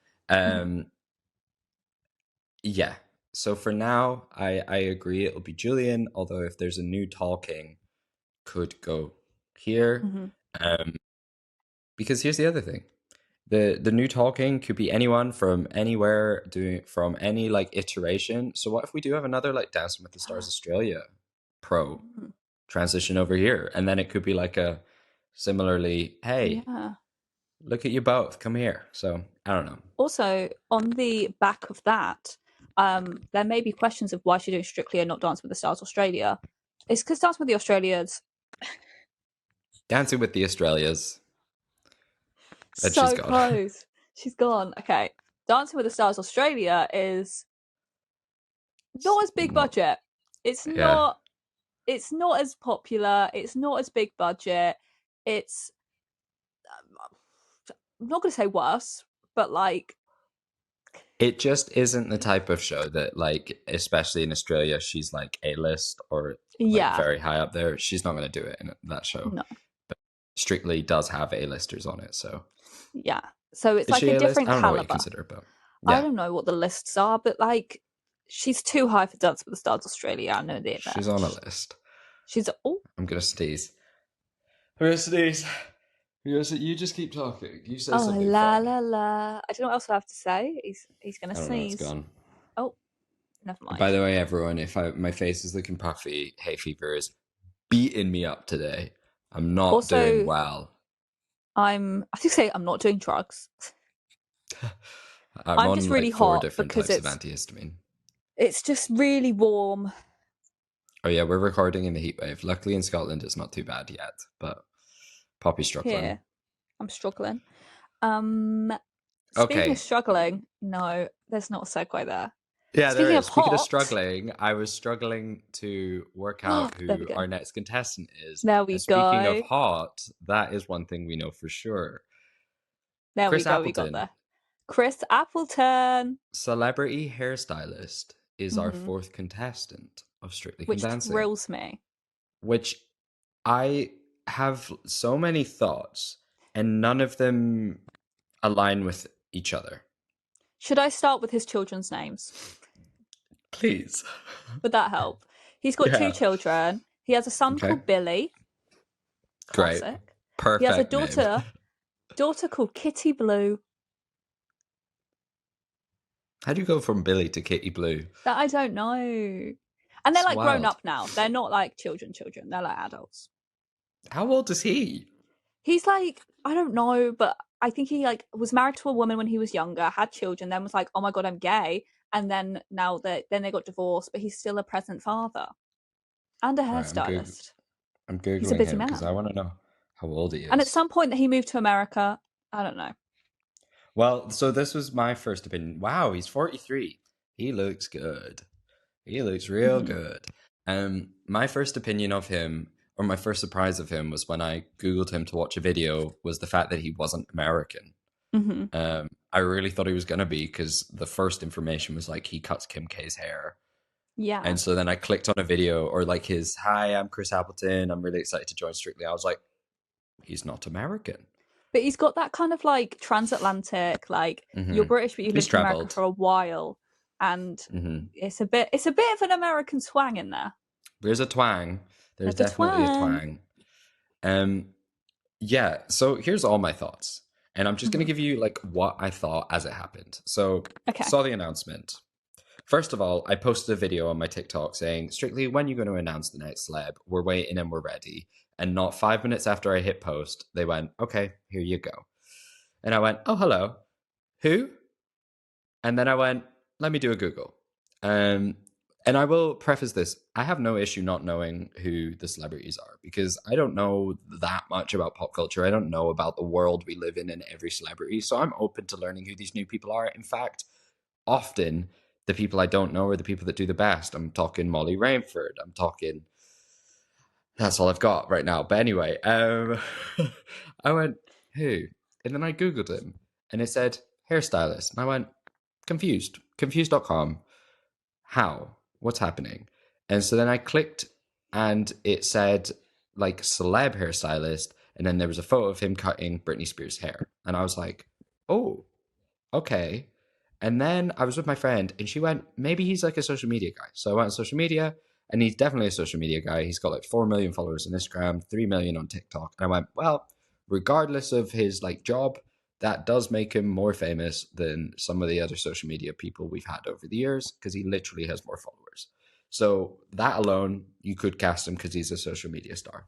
[SPEAKER 1] Yeah. So for now, I agree it'll be Julian. Although if there's a new tall king, could go here. Because here's the other thing: the new tall king could be anyone from anywhere, doing from any like iteration. So what if we do have another like Dancing with the Stars Australia pro transition over here, and then it could be like a similarly, hey, look at you both, come here. So I don't know.
[SPEAKER 2] Also, on the back of that, there may be questions of why she's doing Strictly and not Dancing with the Stars Australia. It's because Dancing with the Australians.
[SPEAKER 1] Dancing with the Australias. But
[SPEAKER 2] So close. She's gone. Okay. Dancing with the Stars Australia is not as big budget. It's not as popular. It's not as big budget. It's I'm not going to say worse, but like
[SPEAKER 1] it just isn't the type of show that, like, especially in Australia, she's like A-list or like very high up there. She's not going to do it in that show.
[SPEAKER 2] No.
[SPEAKER 1] But Strictly does have A-listers on it, so
[SPEAKER 2] yeah. So it's
[SPEAKER 1] is
[SPEAKER 2] like
[SPEAKER 1] she
[SPEAKER 2] a
[SPEAKER 1] A-list?
[SPEAKER 2] different
[SPEAKER 1] I don't
[SPEAKER 2] caliber.
[SPEAKER 1] know what you consider, but yeah.
[SPEAKER 2] I don't know what the lists are, but like she's too high for Dance with the Stars Australia. I know that.
[SPEAKER 1] She's on a list.
[SPEAKER 2] She's
[SPEAKER 1] I'm gonna sneeze. I'm gonna sneeze. You just keep talking. You say something.
[SPEAKER 2] La
[SPEAKER 1] fun.
[SPEAKER 2] la la. I don't know what else I have to say. He's gonna sneeze.
[SPEAKER 1] Know, it's gone.
[SPEAKER 2] Oh, never mind.
[SPEAKER 1] By the way, everyone, if my face is looking puffy, hay fever is beating me up today. I'm not also, doing well.
[SPEAKER 2] I should say I'm not doing drugs. I'm
[SPEAKER 1] on
[SPEAKER 2] just really
[SPEAKER 1] like 4
[SPEAKER 2] hot
[SPEAKER 1] different
[SPEAKER 2] because
[SPEAKER 1] types of antihistamine.
[SPEAKER 2] It's just really warm.
[SPEAKER 1] Oh yeah, we're recording in the heat wave. Luckily in Scotland it's not too bad yet, but Poppy's struggling.
[SPEAKER 2] Here, I'm struggling. Speaking of struggling, no, there's not a segue there.
[SPEAKER 1] Yeah, speaking of struggling, I was struggling to work out who our next contestant is.
[SPEAKER 2] There we go.
[SPEAKER 1] Speaking of hot, that is one thing we know for sure.
[SPEAKER 2] There Chris we go. Appleton. We got there. Chris Appleton,
[SPEAKER 1] celebrity hairstylist, is our 4th contestant of Strictly
[SPEAKER 2] Which
[SPEAKER 1] Dancing.
[SPEAKER 2] Which thrills me.
[SPEAKER 1] Which I have so many thoughts, and none of them align with each other.
[SPEAKER 2] Should I start with his children's names?
[SPEAKER 1] Please.
[SPEAKER 2] Would that help? He's got 2 children. He has a son called Billy. Classic.
[SPEAKER 1] Great. Perfect.
[SPEAKER 2] He has a daughter called Kitty Blue.
[SPEAKER 1] How do you go from Billy to Kitty Blue?
[SPEAKER 2] That I don't know. And they're like grown up now. They're not like children. They're like adults.
[SPEAKER 1] How old is he?
[SPEAKER 2] He's like, I don't know, but I think he like was married to a woman when he was younger, had children, then was like, oh my God, I'm gay. And then then they got divorced, but he's still a present father and a hairstylist.
[SPEAKER 1] I'm Googling him because I want to know how old he is.
[SPEAKER 2] And at some point that he moved to America, I don't know.
[SPEAKER 1] Well, so this was my first opinion. Wow, he's 43. He looks good. He looks real good. My first opinion of him, or my first surprise of him, was when I Googled him to watch a video, was the fact that he wasn't American. I really thought he was going to be, because the first information was like he cuts Kim K's hair.
[SPEAKER 2] Yeah.
[SPEAKER 1] And so then I clicked on a video, or like his, hi, I'm Chris Appleton, I'm really excited to join Strictly. I was like, he's not American. But
[SPEAKER 2] he's got that kind of like transatlantic, like you're British, but you've lived in America for a while. And it's a bit of an American twang in there.
[SPEAKER 1] There's a twang. There's definitely a twang. Yeah, so here's all my thoughts. And I'm just going to give you like what I thought as it happened. So saw the announcement. First of all, I posted a video on my TikTok saying, Strictly, when you're going to announce the next celeb, we're waiting and we're ready. And not 5 minutes after I hit post, they went, okay, here you go. And I went, oh, hello. Who? And then I went, let me do a Google. And I will preface this. I have no issue not knowing who the celebrities are, because I don't know that much about pop culture. I don't know about the world we live in and every celebrity. So I'm open to learning who these new people are. In fact, often the people I don't know are the people that do the best. I'm talking Molly Rainford. I'm talking That's all I've got right now. But anyway, I went, who? And then I Googled him and it said hairstylist. And I went, confused. Confused.com. How? What's happening? And so then I clicked and it said like celeb hairstylist. And then there was a photo of him cutting Britney Spears' hair. And I was like, oh, okay. And then I was with my friend and she went, maybe he's like a social media guy. So I went on social media and he's definitely a social media guy. He's got like 4 million followers on Instagram, 3 million on TikTok. And I went, well, regardless of his like job, that does make him more famous than some of the other social media people we've had over the years because he literally has more followers. So that alone, you could cast him because he's a social media star.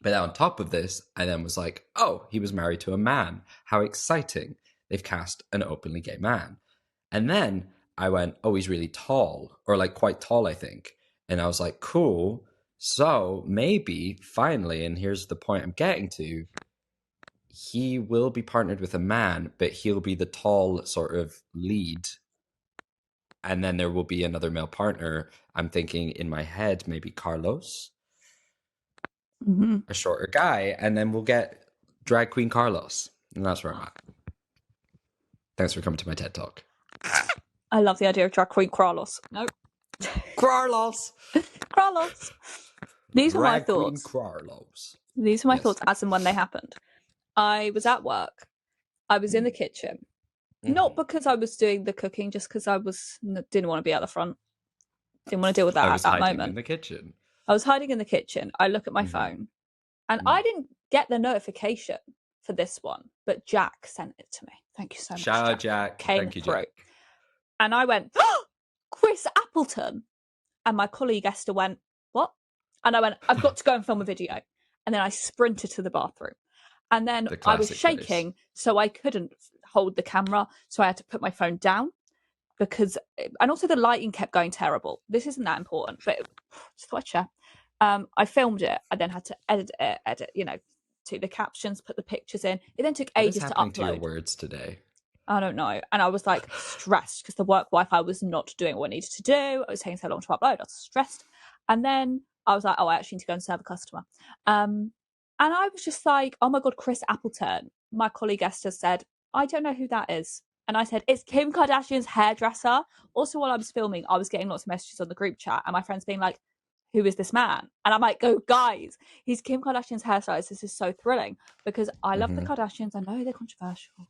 [SPEAKER 1] But then on top of this, I then was like, oh, he was married to a man. How exciting. They've cast an openly gay man. And then I went, oh, he's really tall, or like quite tall, I think. And I was like, cool. So maybe finally, and here's the point I'm getting to, he will be partnered with a man, but he'll be the tall sort of lead. And then there will be another male partner. I'm thinking in my head, maybe Carlos, a shorter guy. And then we'll get drag queen Carlos. And that's where I'm at. Thanks for coming to my TED Talk.
[SPEAKER 2] I love the idea of drag queen Carlos. Nope.
[SPEAKER 1] Carlos.
[SPEAKER 2] Carlos. These were my thoughts.
[SPEAKER 1] Carlos.
[SPEAKER 2] These were my thoughts as and when they happened. I was at work. I was in the kitchen. Not because I was doing the cooking, just because didn't want to be at the front. Didn't want to deal with that at that moment.
[SPEAKER 1] In the kitchen.
[SPEAKER 2] I was hiding in the kitchen. I look at my phone. And I didn't get the notification for this one, but Jack sent it to me. Thank you so much.
[SPEAKER 1] Shout out, Jack. Thank you, Jack.
[SPEAKER 2] And I went, oh, Chris Appleton. And my colleague Esther went, what? And I went, I've got to go and film a video. And then I sprinted to the bathroom. And then I was shaking, so I couldn't hold the camera. So I had to put my phone down and also the lighting kept going terrible. This isn't that important, but just thought I'd share. I filmed it. I then had to edit, to the captions, put the pictures in. It then took ages to upload.
[SPEAKER 1] To your words today?
[SPEAKER 2] I don't know. And I was like stressed because the work Wi-Fi was not doing what it needed to do. It was taking so long to upload. I was stressed. And then I was like, oh, I actually need to go and serve a customer. And I was just like, oh my God, Chris Appleton. My colleague Esther said, I don't know who that is. And I said, it's Kim Kardashian's hairdresser. Also, while I was filming, I was getting lots of messages on the group chat and my friends being like, who is this man? And I'm like, oh, guys, he's Kim Kardashian's hairstylist. This is so thrilling because I love the Kardashians. I know they're controversial.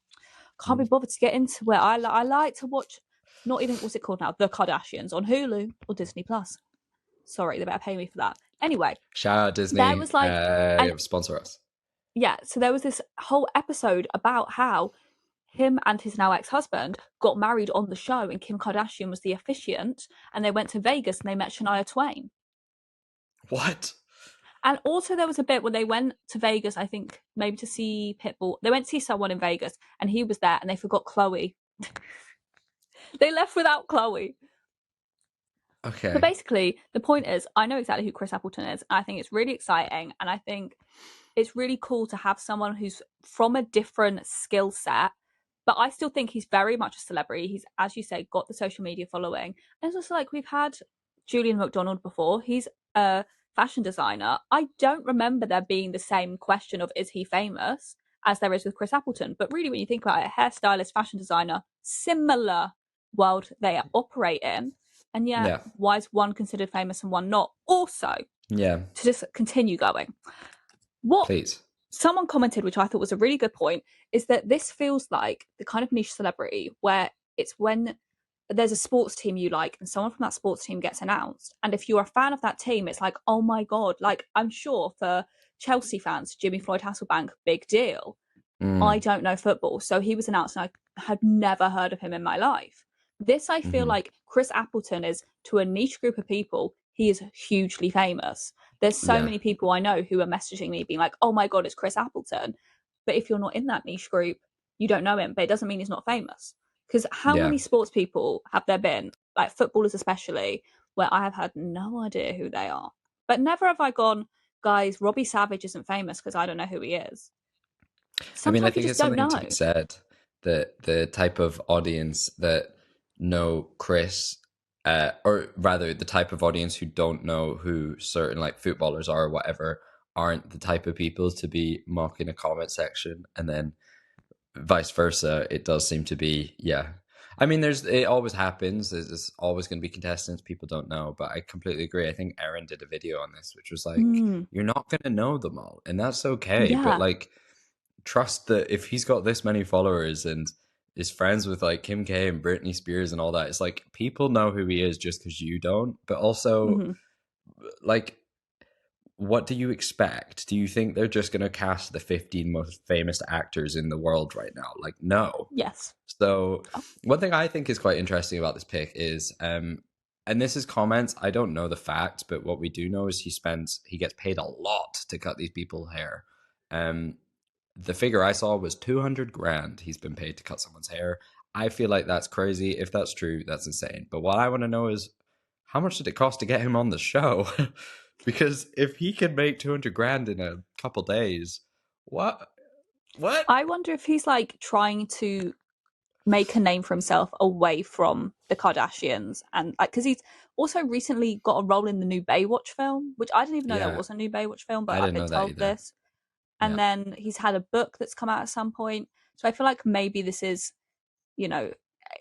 [SPEAKER 2] Can't be bothered to get into it. I like to watch, not even, what's it called now? The Kardashians on Hulu or Disney Plus. Sorry, they better pay me for that. Anyway.
[SPEAKER 1] Shout out Disney.
[SPEAKER 2] There was like,
[SPEAKER 1] sponsor us.
[SPEAKER 2] Yeah, so there was this whole episode about how him and his now ex-husband got married on the show and Kim Kardashian was the officiant and they went to Vegas and they met Shania Twain.
[SPEAKER 1] What?
[SPEAKER 2] And also there was a bit where they went to Vegas, I think maybe to see Pitbull. They went to see someone in Vegas and he was there and they forgot Chloe. They left without Chloe.
[SPEAKER 1] Okay.
[SPEAKER 2] But basically, the point is, I know exactly who Chris Appleton is. I think it's really exciting. And I think it's really cool to have someone who's from a different skill set. But I still think he's very much a celebrity. He's, as you say, got the social media following. And it's also like we've had Julian McDonald before. He's a fashion designer. I don't remember there being the same question of is he famous as there is with Chris Appleton. But really, when you think about it, hairstylist, fashion designer, similar world they operate in. And why is one considered famous and one not? Also, to just continue going.
[SPEAKER 1] Please.
[SPEAKER 2] Someone commented, which I thought was a really good point, is that this feels like the kind of niche celebrity where it's when there's a sports team you like and someone from that sports team gets announced. And if you're a fan of that team, it's like, oh my God, like I'm sure for Chelsea fans, Jimmy Floyd Hasselbank, big deal. I don't know football. So he was announced and I had never heard of him in my life. This, I feel like Chris Appleton is to a niche group of people. He is hugely famous. There's so many people I know who are messaging me being like, oh my God, it's Chris Appleton. But if you're not in that niche group, you don't know him, but it doesn't mean he's not famous. Because how many sports people have there been, like footballers especially, where I have had no idea who they are. But never have I gone, guys, Robbie Savage isn't famous because I don't know who he is. Sometimes
[SPEAKER 1] I think it's something to be said that the type of audience that know Chris or rather the type of audience who don't know who certain like footballers are or whatever aren't the type of people to be mocking a comment section, and then vice versa. It does seem to be, yeah. I mean, it always happens. There's always going to be contestants people don't know, but I completely agree. I think Erin did a video on this, which was like, you're not going to know them all, and that's okay. But
[SPEAKER 2] Yeah.
[SPEAKER 1] like, trust that if he's got this many followers and is friends with like Kim K and Britney Spears and all that, it's like people know who he is just because you don't. But also, like, what do you expect? Do you think they're just going to cast the 15 most famous actors in the world right now? Like, no.
[SPEAKER 2] Yes.
[SPEAKER 1] So one thing I think is quite interesting about this pick is, and this is comments, I don't know the facts, but what we do know is he gets paid a lot to cut these people's hair. The figure I saw was 200 grand he's been paid to cut someone's hair. I feel like that's crazy. If that's true, that's insane. But what I want to know is, how much did it cost to get him on the show? Because if he can make 200 grand in a couple days, what?
[SPEAKER 2] I wonder if he's like trying to make a name for himself away from the Kardashians, and like because he's also recently got a role in the new Baywatch film, which I didn't even know there was a new Baywatch film, but
[SPEAKER 1] I
[SPEAKER 2] I've
[SPEAKER 1] didn't
[SPEAKER 2] been
[SPEAKER 1] know that
[SPEAKER 2] told
[SPEAKER 1] either.
[SPEAKER 2] this. And then he's had a book that's come out at some point. So I feel like maybe this is, you know,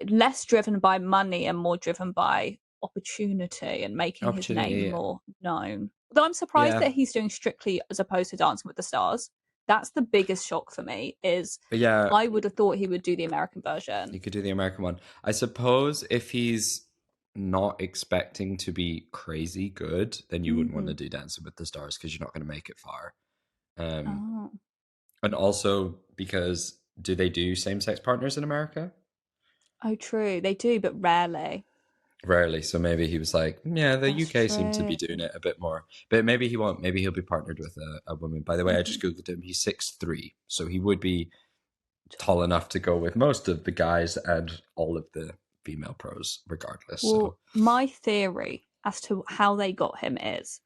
[SPEAKER 2] less driven by money and more driven by opportunity and making his name more known. Though I'm surprised that he's doing Strictly as opposed to Dancing with the Stars. That's the biggest shock for me. I would have thought he would do the American version.
[SPEAKER 1] He could do the American one. I suppose if he's not expecting to be crazy good, then you wouldn't want to do Dancing with the Stars because you're not going to make it far. And also because do they do same-sex partners in America?
[SPEAKER 2] Oh, true. They do, but rarely.
[SPEAKER 1] Rarely. So maybe he was like, yeah, the UK seems to be doing it a bit more. But maybe he won't. Maybe he'll be partnered with a woman. By the way, I just Googled him. He's 6'3". So he would be tall enough to go with most of the guys and all of the female pros regardless.
[SPEAKER 2] Well, my theory as to how they got him is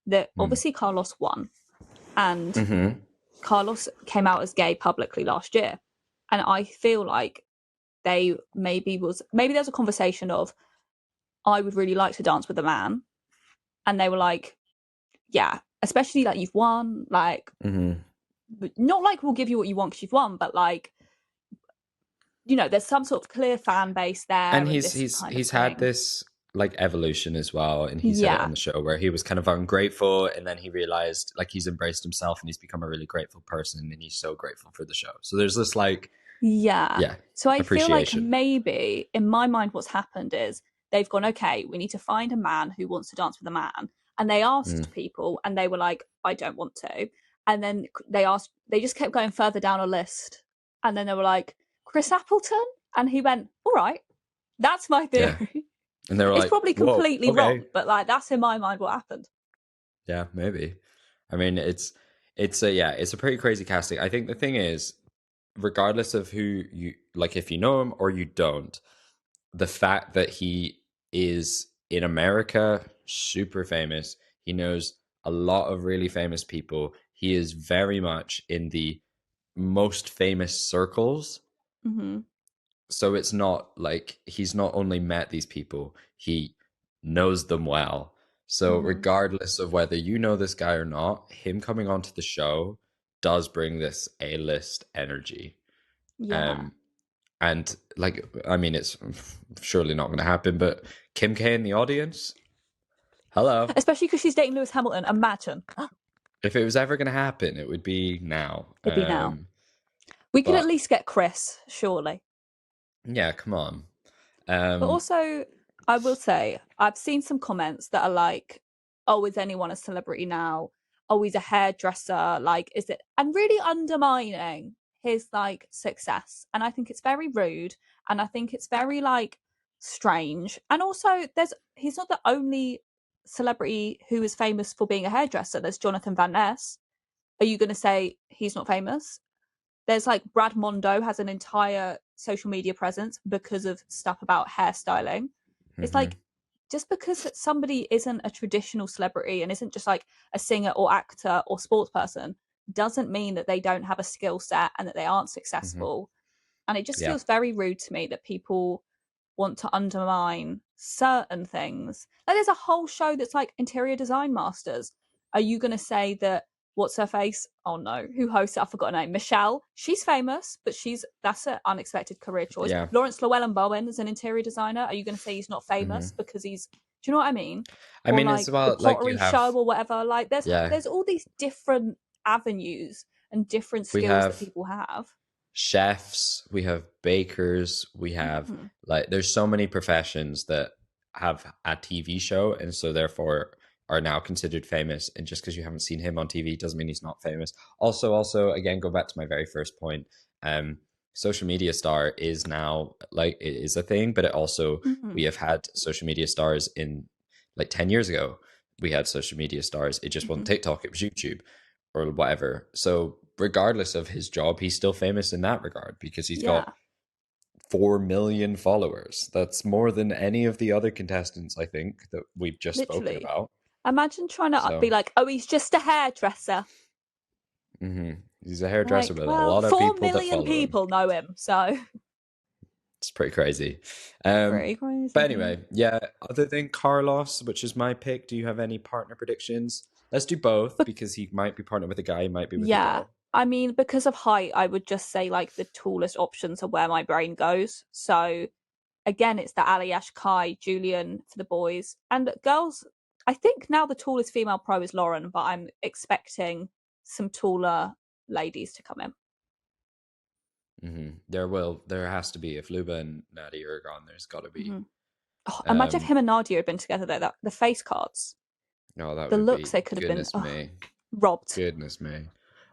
[SPEAKER 2] that obviously Carlos won, and Carlos came out as gay publicly last year, and I feel like they maybe there's a conversation of, I would really like to dance with a man, and they were like, yeah, especially like you've won, like not like we'll give you what you want because you've won, but like, you know, there's some sort of clear fan base there,
[SPEAKER 1] and he's had this like evolution as well, and he said it on the show where he was kind of ungrateful, and then he realized like he's embraced himself and he's become a really grateful person, and he's so grateful for the show. So there's this like
[SPEAKER 2] so I feel like maybe in my mind what's happened is they've gone, okay, we need to find a man who wants to dance with a man, and they asked people and they were like, I don't want to, and then they just kept going further down a list, and then they were like, Chris Appleton, and he went, all right, that's my theory.
[SPEAKER 1] And they were
[SPEAKER 2] it's probably completely wrong, but like that's in my mind what happened.
[SPEAKER 1] Yeah, maybe. I mean, it's a pretty crazy casting. I think the thing is, regardless of who you like, if you know him or you don't, the fact that he is in America super famous, he knows a lot of really famous people. He is very much in the most famous circles. So it's not like he's not only met these people, he knows them well. So regardless of whether you know this guy or not, him coming onto the show does bring this A-list energy. And like, I mean, it's surely not going to happen, but Kim K in the audience, hello.
[SPEAKER 2] Especially because she's dating Lewis Hamilton. Imagine.
[SPEAKER 1] If it was ever going to happen, it would be now.
[SPEAKER 2] It'd be now. We could at least get Chris, surely.
[SPEAKER 1] Yeah, come on.
[SPEAKER 2] But also, I will say, I've seen some comments that are like, oh, is anyone a celebrity now? Oh, he's a hairdresser. Like, is it? And really undermining his like success. And I think it's very rude. And I think it's very like strange. And also, he's not the only celebrity who is famous for being a hairdresser. There's Jonathan Van Ness. Are you going to say he's not famous? There's like Brad Mondo has an entire social media presence because of stuff about hairstyling. It's like, just because somebody isn't a traditional celebrity and isn't just like a singer or actor or sports person doesn't mean that they don't have a skill set and that they aren't successful. And it just feels very rude to me that people want to undermine certain things. Like there's a whole show that's like interior design masters. Are you going to say that what's her face? Oh no, who hosts it? I forgot her name. Michelle. She's famous, but that's an unexpected career choice.
[SPEAKER 1] Yeah.
[SPEAKER 2] Lawrence Llewellyn-Bowen is an interior designer. Are you going to say he's not famous because he's? Do you know what I mean?
[SPEAKER 1] I mean,
[SPEAKER 2] like
[SPEAKER 1] as well,
[SPEAKER 2] the pottery
[SPEAKER 1] you have,
[SPEAKER 2] show or whatever. Like there's all these different avenues and different
[SPEAKER 1] we
[SPEAKER 2] skills that
[SPEAKER 1] have
[SPEAKER 2] people have.
[SPEAKER 1] chefs, we have bakers, we have like there's so many professions that have a TV show and so therefore are now considered famous, and just because you haven't seen him on TV doesn't mean he's not famous. Also again, go back to my very first point, social media star is now like it is a thing, but it also we have had social media stars in like 10 years ago. We had social media stars, it just wasn't TikTok, it was YouTube or whatever. So regardless of his job, he's still famous in that regard because he's got 4 million followers. That's more than any of the other contestants, I think, that we've just spoken about.
[SPEAKER 2] Imagine trying to be like, oh, he's just a hairdresser.
[SPEAKER 1] He's a hairdresser,
[SPEAKER 2] like,
[SPEAKER 1] but a lot of people
[SPEAKER 2] 4 million people know him, so
[SPEAKER 1] it's pretty crazy.
[SPEAKER 2] Pretty crazy.
[SPEAKER 1] But anyway, yeah, other than Carlos, which is my pick, do you have any partner predictions? Let's do both because he might be partnered with a guy, he might be with a girl.
[SPEAKER 2] I mean, because of height, I would just say like the tallest options are where my brain goes. So again, it's the Aliash, Kai, Julian for the boys. And girls, I think now the tallest female pro is Lauren, but I'm expecting some taller ladies to come in.
[SPEAKER 1] There has to be. If Luba and Nadia are gone, there's got to be.
[SPEAKER 2] Imagine if him and Nadia had been together though. The face cards.
[SPEAKER 1] That
[SPEAKER 2] the
[SPEAKER 1] would
[SPEAKER 2] looks
[SPEAKER 1] be,
[SPEAKER 2] they could have been
[SPEAKER 1] me.
[SPEAKER 2] Robbed.
[SPEAKER 1] Goodness me.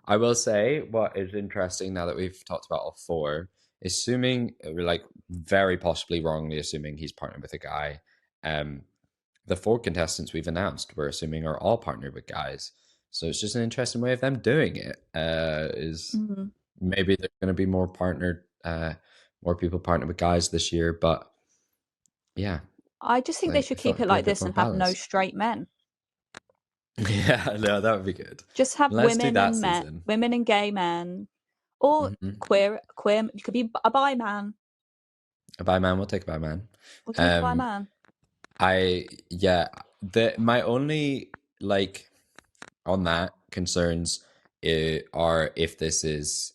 [SPEAKER 1] I will say what is interesting now that we've talked about all four, assuming, like very possibly wrongly assuming he's partnered with a guy, the 4 contestants we've announced, we're assuming are all partnered with guys. So it's just an interesting way of them doing it. Maybe there's going to be more people partnered with guys this year, but yeah.
[SPEAKER 2] I just think they should keep it like this and have no straight men.
[SPEAKER 1] Yeah, no, that would be good.
[SPEAKER 2] Just have women and men, women and gay men, or queer. You could be a bi man.
[SPEAKER 1] A bi man, we'll take a bi man.
[SPEAKER 2] We'll take a bi man.
[SPEAKER 1] My only on that concerns are if this is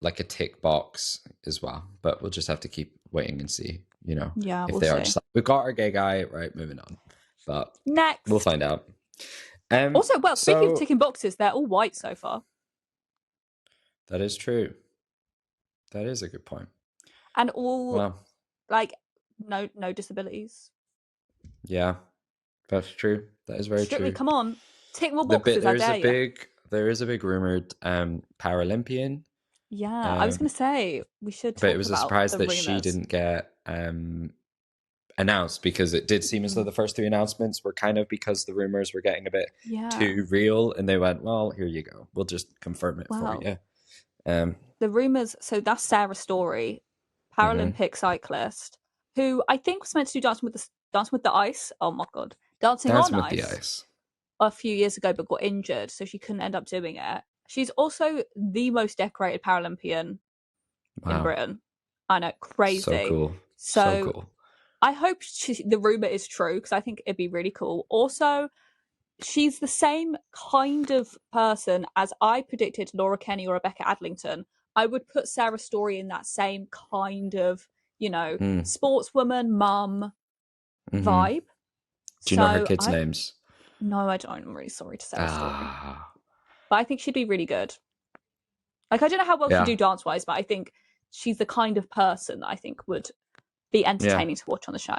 [SPEAKER 1] like a tick box as well, but we'll just have to keep waiting and see. If they are just like, we've got our gay guy, right? Moving on, but
[SPEAKER 2] next
[SPEAKER 1] we'll find out.
[SPEAKER 2] Also, speaking of ticking boxes, they're all white so far.
[SPEAKER 1] That is true. That is a good point.
[SPEAKER 2] And all no disabilities.
[SPEAKER 1] Yeah, that's true. That is very
[SPEAKER 2] Strictly,
[SPEAKER 1] true.
[SPEAKER 2] come on, tick more boxes.
[SPEAKER 1] There is a big rumored Paralympian.
[SPEAKER 2] Yeah, I was going to say we should.
[SPEAKER 1] But it was a surprise that she didn't get announced, because it did seem as though the first 3 announcements were kind of because the rumors were getting a bit too real, and they went, well, here you go, we'll just confirm it for you.
[SPEAKER 2] The rumors, so that's Sarah Story, Paralympic cyclist, who I think was meant to do Dancing with the Ice. Oh my god, Dancing on Ice a few years ago, but got injured, so she couldn't end up doing it. She's also the most decorated Paralympian in Britain. I know, crazy.
[SPEAKER 1] So cool.
[SPEAKER 2] So cool. I hope the rumor is true, because I think it'd be really cool. Also, she's the same kind of person as I predicted Laura Kenny or Rebecca Adlington. I would put Sarah Story in that same kind of, sportswoman, mum vibe.
[SPEAKER 1] Do you know her kids' names?
[SPEAKER 2] No, I don't. I'm really sorry to Sarah Story. But I think she'd be really good. Like, I don't know how well she'd do dance-wise, but I think she's the kind of person that I think would be entertaining to watch on the show.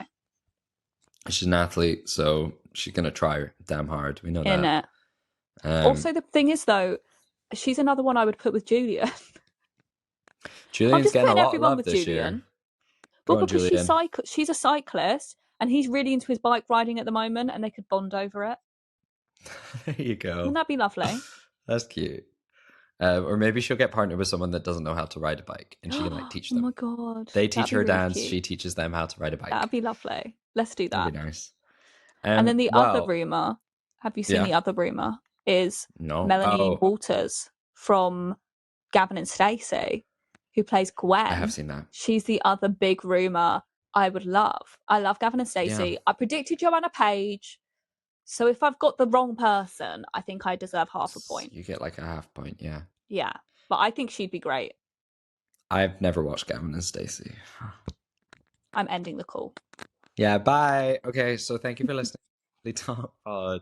[SPEAKER 1] She's an athlete, so she's going to try damn hard. We know that.
[SPEAKER 2] Also, the thing is, though, she's another one I would put with Julian.
[SPEAKER 1] Julian's getting a lot of love this year.
[SPEAKER 2] Well, because she's a cyclist, and he's really into his bike riding at the moment, and they could bond over it.
[SPEAKER 1] There you go.
[SPEAKER 2] Wouldn't that be lovely?
[SPEAKER 1] That's cute. Or maybe she'll get partnered with someone that doesn't know how to ride a bike, and she can teach them.
[SPEAKER 2] Oh my god!
[SPEAKER 1] They teach her dance. Really, she teaches them how to ride a bike.
[SPEAKER 2] That'd be lovely. Let's do that.
[SPEAKER 1] That'd be nice.
[SPEAKER 2] And then the other rumor. Have you seen the other rumor? Is Melanie Walters from Gavin and Stacey, who plays Gwen.
[SPEAKER 1] I have seen that.
[SPEAKER 2] She's the other big rumor I would love. I love Gavin and Stacey.
[SPEAKER 1] Yeah.
[SPEAKER 2] I predicted Joanna Page. So if I've got the wrong person, I think I deserve half a point.
[SPEAKER 1] You get like a half point, yeah.
[SPEAKER 2] Yeah. But I think she'd be great.
[SPEAKER 1] I've never watched Gavin and Stacey.
[SPEAKER 2] I'm ending the call.
[SPEAKER 1] Yeah, bye. Okay, so thank you for listening to Strictlytalk Pod.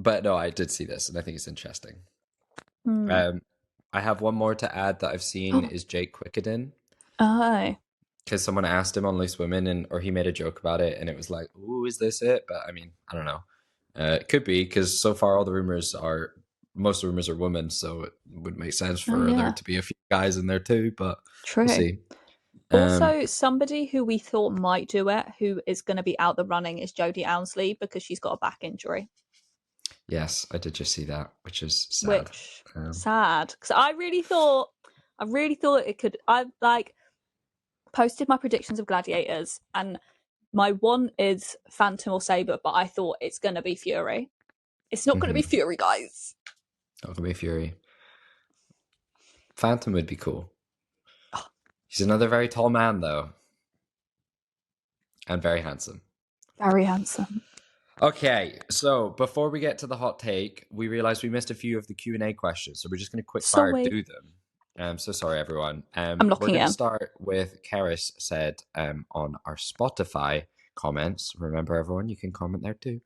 [SPEAKER 1] But no, I did see this, and I think it's interesting. I have one more to add that I've seen is Jake Quickenden.
[SPEAKER 2] Oh.
[SPEAKER 1] Because someone asked him on Loose Women, or he made a joke about it, and it was like, "Ooh, is this it?" But I mean, I don't know. It could be, because so far all the rumors are, most rumors are women, so it would make sense for there to be a few guys in there too. But
[SPEAKER 2] true.
[SPEAKER 1] We'll see.
[SPEAKER 2] Also, somebody who we thought might do it, who is going to be out the running, is Jodie Ounsley, because she's got a back injury.
[SPEAKER 1] Yes, I did just see that, which is sad.
[SPEAKER 2] Sad, because I really thought it could. I like posted my predictions of gladiators, and my one is Phantom or Sabre, but I thought it's going to be Fury. It's not going to be Fury, guys.
[SPEAKER 1] Not going to be Fury. Phantom would be cool. He's another very tall man, though. And very handsome.
[SPEAKER 2] Very handsome.
[SPEAKER 1] Okay, so before we get to the hot take, we realized we missed a few of the Q&A questions, so we're just going to quick fire do them. I'm so sorry, everyone.
[SPEAKER 2] I'm looking.
[SPEAKER 1] We're going to start with Karis said on our Spotify comments. Remember, everyone, you can comment there too.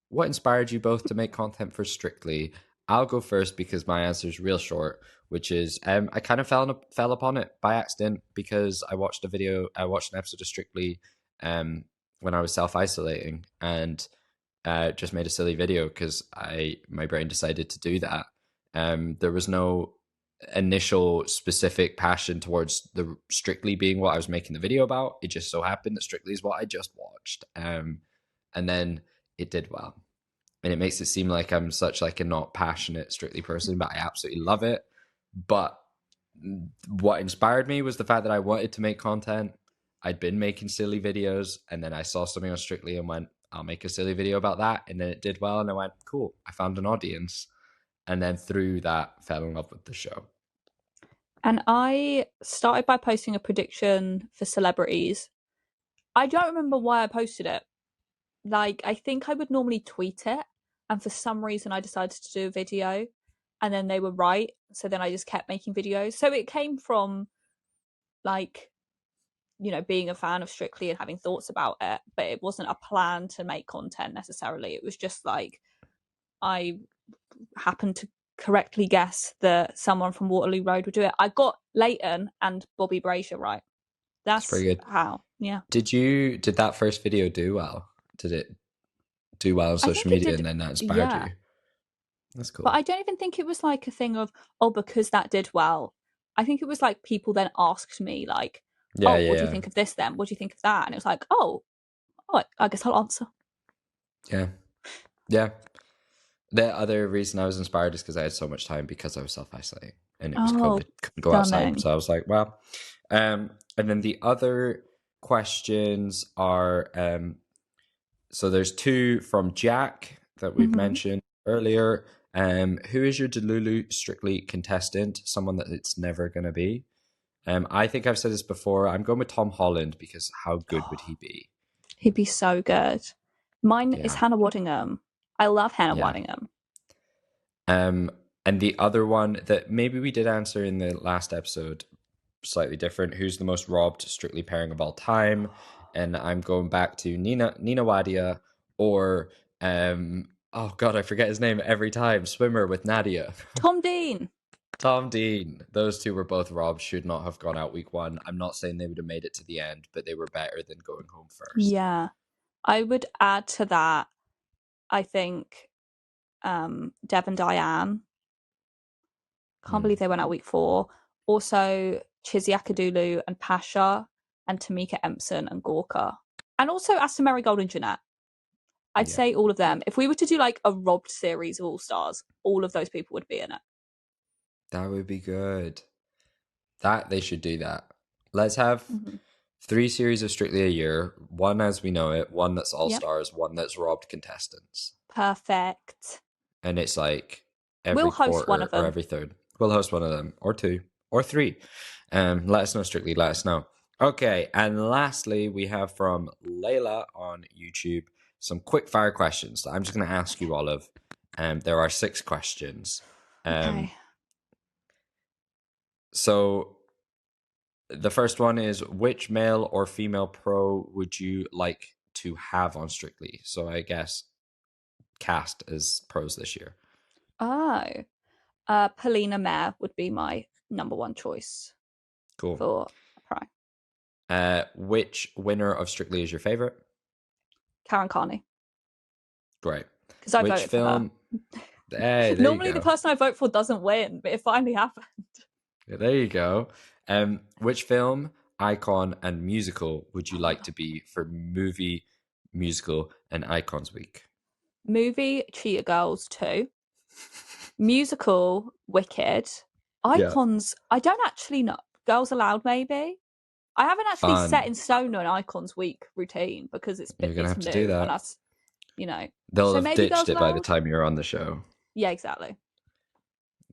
[SPEAKER 1] What inspired you both to make content for Strictly? I'll go first because my answer is real short, which is I kind of fell upon it by accident because I watched an episode of Strictly when I was self-isolating, and just made a silly video because my brain decided to do that. There was no initial specific passion towards the Strictly being what I was making the video about. It just so happened that Strictly is what I just watched, and then it did well. And it makes it seem like I'm such like a not passionate Strictly person, but I absolutely love it. But what inspired me was the fact that I wanted to make content. I'd been making silly videos, and then I saw something on Strictly and went, I'll make a silly video about that. And then it did well, and I went, cool, I found an audience. And then through that, fell in love with the show.
[SPEAKER 2] And I started by posting a prediction for celebrities. I don't remember why I posted it. Like, I think I would normally tweet it, and for some reason I decided to do a video, and then they were right, so then I just kept making videos. So it came from, like, you know, being a fan of Strictly and having thoughts about it, but it wasn't a plan to make content necessarily. It was just like I happened to correctly guess that someone from Waterloo Road would do it. I got Leighton and Bobby Brazier right. That's
[SPEAKER 1] pretty good.
[SPEAKER 2] How, yeah.
[SPEAKER 1] Did that first video do well? Did it do well on social media, and then that inspired you? That's cool.
[SPEAKER 2] But I don't even think it was like a thing of, because that did well. I think it was like people then asked me like, what do you think of this then? What do you think of that? And it was like, I guess I'll answer. Yeah. The other reason I was inspired is because I had so much time because I was self-isolating and it was COVID, couldn't go outside. So I was like, well, and then the other questions are, so there's two from Jack that we've mentioned earlier. Who is your Delulu Strictly contestant? Someone that it's never going to be. I think I've said this before. I'm going with Tom Holland because how good would he be? He'd be so good. Mine is Hannah Waddingham. I love Hannah Waddingham.
[SPEAKER 1] And the other one that maybe we did answer in the last episode, slightly different. Who's the most robbed Strictly pairing of all time? And I'm going back to Nina Wadia or oh god, I forget his name every time. Swimmer with Nadia.
[SPEAKER 2] Tom Dean.
[SPEAKER 1] Tom Dean. Those two were both robbed. Should not have gone out week one. I'm not saying they would have made it to the end, but they were better than going home first.
[SPEAKER 2] Yeah. I would add to that, I think, Dev and Diane. Can't believe they went out week 4. Also, Chizzy Akadulu and Pasha and Tamika Empson and Gorka. And also Aston Marigold and Jeanette. I'd say all of them. If we were to do like a robbed series of All Stars, all of those people would be in it.
[SPEAKER 1] That would be good. They should do that. Let's have 3 series of Strictly a year. One as we know it, one that's All Stars, one that's robbed contestants.
[SPEAKER 2] Perfect.
[SPEAKER 1] And it's like every
[SPEAKER 2] we'll host
[SPEAKER 1] quarter
[SPEAKER 2] one of them.
[SPEAKER 1] Or every third. We'll host one of them, or 2, or 3. Let us know, Strictly. Let us know. Okay, and lastly, we have from Layla on YouTube some quick fire questions that I'm just going to ask you, Olive. There are 6 questions.
[SPEAKER 2] Okay.
[SPEAKER 1] So the first one is, which male or female pro would you like to have on Strictly? So I guess cast as pros this year.
[SPEAKER 2] Oh, Polina Mare would be my number one choice
[SPEAKER 1] Cool.
[SPEAKER 2] for a pro.
[SPEAKER 1] Which winner of Strictly is your favorite?
[SPEAKER 2] Karen Carney.
[SPEAKER 1] Great.
[SPEAKER 2] Because I
[SPEAKER 1] Which
[SPEAKER 2] voted for her.
[SPEAKER 1] Hey, there
[SPEAKER 2] Normally
[SPEAKER 1] you
[SPEAKER 2] the
[SPEAKER 1] go.
[SPEAKER 2] person I vote for doesn't win, but it finally happened.
[SPEAKER 1] There you go. Which film, icon, and musical would you like to be for movie, musical, and icons week?
[SPEAKER 2] Movie, Cheetah Girls 2. Musical, Wicked.
[SPEAKER 1] Yeah.
[SPEAKER 2] Icons, I don't actually know. Girls Aloud, maybe. I haven't actually set
[SPEAKER 1] Fun.
[SPEAKER 2] in stone an Icons Week routine because
[SPEAKER 1] You're going to have to do
[SPEAKER 2] new and
[SPEAKER 1] that.
[SPEAKER 2] us, you know.
[SPEAKER 1] They'll
[SPEAKER 2] So
[SPEAKER 1] have
[SPEAKER 2] maybe
[SPEAKER 1] ditched
[SPEAKER 2] Girls
[SPEAKER 1] it by the
[SPEAKER 2] Aloud.
[SPEAKER 1] time you're on the show.
[SPEAKER 2] Yeah, exactly.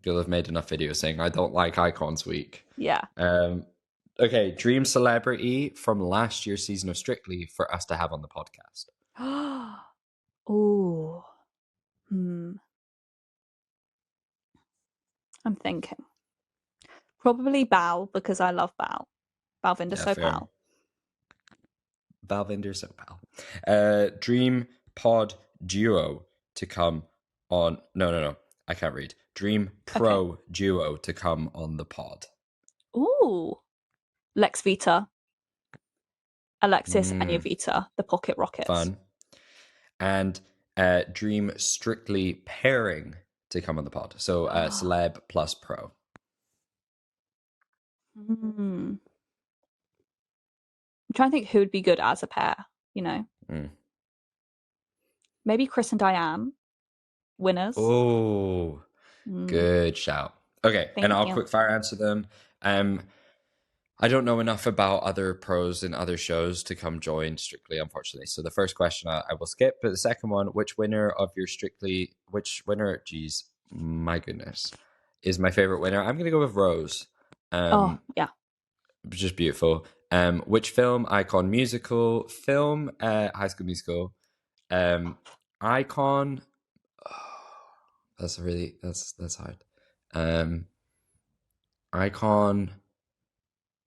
[SPEAKER 1] You'll have made enough videos saying, I don't like Icons Week.
[SPEAKER 2] Yeah.
[SPEAKER 1] Okay, dream celebrity from last year's season of Strictly for us to have on the podcast.
[SPEAKER 2] Oh. I'm thinking. Probably Bao because I love Bao. Balvinder Sopal.
[SPEAKER 1] Balvinder Sopal. Dream pod duo to come on. No. I can't read. Dream pro duo to come on the pod.
[SPEAKER 2] Ooh. Lex Vita. Alexis and Yovita, the Pocket Rockets.
[SPEAKER 1] Fun. And dream Strictly pairing to come on the pod. So celeb plus pro.
[SPEAKER 2] I'm trying to think who would be good as a pair, you know? Maybe Chris and Diane, winners.
[SPEAKER 1] Oh, good shout. Okay, and I'll quick fire answer them. I don't know enough about other pros in other shows to come join Strictly, unfortunately. So the first question I will skip, but the second one, which winner, geez, my goodness, is my favorite winner? I'm going to go with Rose.
[SPEAKER 2] Yeah.
[SPEAKER 1] Just beautiful. Which film, icon, musical, film, High School Musical, icon, that's hard. Icon,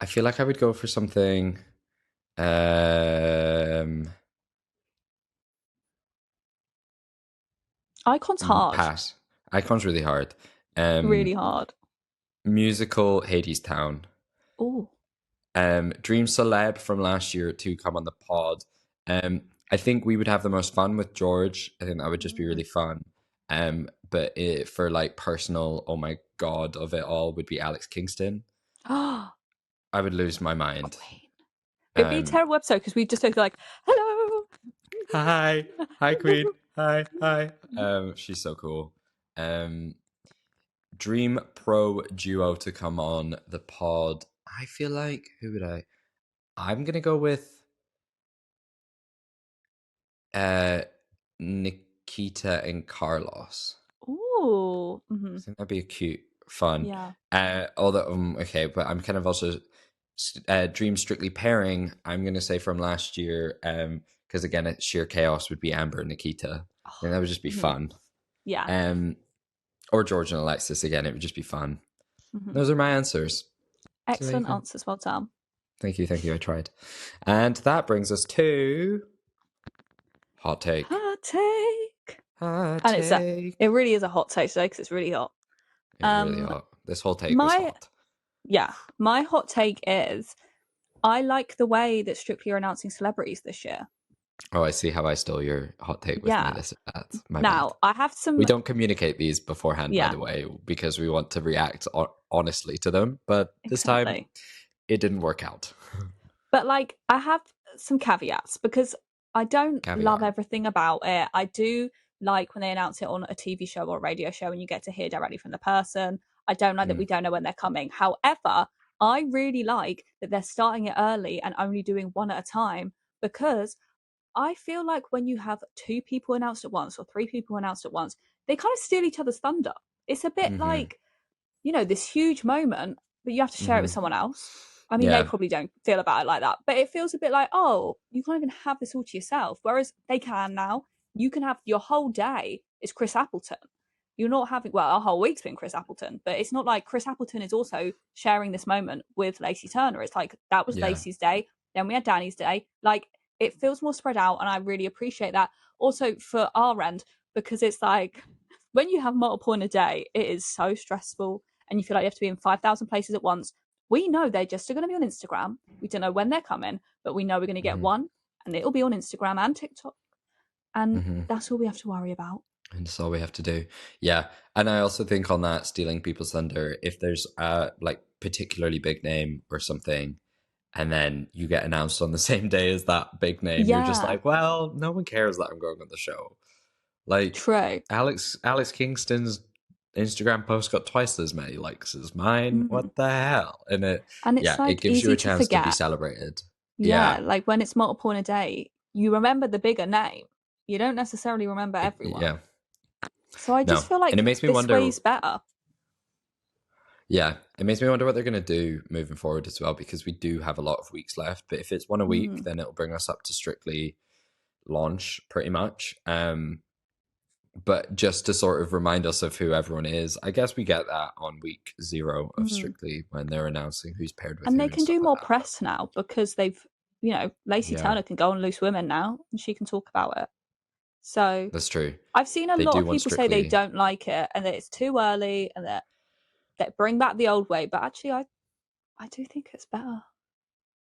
[SPEAKER 1] I feel like I would go for something.
[SPEAKER 2] Icon's hard.
[SPEAKER 1] Pass. Icon's really hard.
[SPEAKER 2] Really hard.
[SPEAKER 1] Musical, Hades Town.
[SPEAKER 2] Ooh.
[SPEAKER 1] Dream celeb from last year to come on the pod. I think we would have the most fun with George. I think that would just be really fun. But for like personal, oh my god, of it all would be Alex Kingston. I would lose my mind.
[SPEAKER 2] It'd be a terrible episode because we just like, hello,
[SPEAKER 1] hi Queen, hi. She's so cool. Dream pro duo to come on the pod. I feel like I'm gonna go with Nikita and Carlos.
[SPEAKER 2] Ooh.
[SPEAKER 1] I think that'd be a cute, fun.
[SPEAKER 2] Yeah.
[SPEAKER 1] Although okay, but I'm kind of also dream Strictly pairing. I'm gonna say from last year, because again, it's sheer chaos would be Amber and Nikita. I think that would just be fun.
[SPEAKER 2] Yeah.
[SPEAKER 1] Or George and Alexis again. It would just be fun. Those are my answers.
[SPEAKER 2] Excellent answers. Well done.
[SPEAKER 1] Thank you. I tried. And that brings us to hot take.
[SPEAKER 2] And it really is a hot take today because it's really hot.
[SPEAKER 1] It's really hot. This whole take was hot.
[SPEAKER 2] Yeah. My hot take is I like the way that Strictly are announcing celebrities this year.
[SPEAKER 1] Oh, I see how I stole your hot take with me. That's my bad.
[SPEAKER 2] I have some.
[SPEAKER 1] We don't communicate these beforehand, by the way, because we want to react honestly to them. But this time, it didn't work out.
[SPEAKER 2] But like, I have some caveats because I don't love everything about it. I do like when they announce it on a TV show or a radio show and you get to hear directly from the person. I don't like that we don't know when they're coming. However, I really like that they're starting it early and only doing one at a time because I feel like when you have 2 people announced at once or 3 people announced at once, they kind of steal each other's thunder. It's a bit like, this huge moment, but you have to share it with someone else. I mean, they probably don't feel about it like that, but it feels a bit like, oh, you can't even have this all to yourself. Whereas they can now. You can have your whole day is Chris Appleton. You're not having, well, our whole week's been Chris Appleton, but it's not like Chris Appleton is also sharing this moment with Lacey Turner. It's like that was Lacey's day. Then we had Dani's day. Like, it feels more spread out, and I really appreciate that. Also for our end, because it's like when you have multiple in a day, it is so stressful, and you feel like you have to be in 5,000 places at once. We know they're just going to be on Instagram. We don't know when they're coming, but we know we're going to get one, and it'll be on Instagram and TikTok. And that's all we have to worry about.
[SPEAKER 1] And that's all we have to do. Yeah. And I also think on that, stealing people's thunder, if there's a like particularly big name or something, and then you get announced on the same day as that big name, you're just like, well, no one cares that I'm going on the show. Like,
[SPEAKER 2] true.
[SPEAKER 1] Alex Kingston's Instagram post got twice as many likes as mine. What the hell? And it's
[SPEAKER 2] like
[SPEAKER 1] it gives you a chance to be celebrated.
[SPEAKER 2] Yeah, like when it's multiple in a day, you remember the bigger name. You don't necessarily remember everyone.
[SPEAKER 1] Yeah.
[SPEAKER 2] So I just feel like
[SPEAKER 1] and it makes me wonder,
[SPEAKER 2] way's better.
[SPEAKER 1] Yeah, it makes me wonder what they're going to do moving forward as well, because we do have a lot of weeks left. But if it's one a week, then it'll bring us up to Strictly launch pretty much. But just to sort of remind us of who everyone is, I guess we get that on week 0 of Strictly when they're announcing who's paired with who.
[SPEAKER 2] And they can do more press now because they've, Lacey Turner can go on Loose Women now and she can talk about it. So
[SPEAKER 1] that's true.
[SPEAKER 2] I've seen a lot of people say they don't like it and that it's too early and that bring back the old way. But actually, I do think it's better.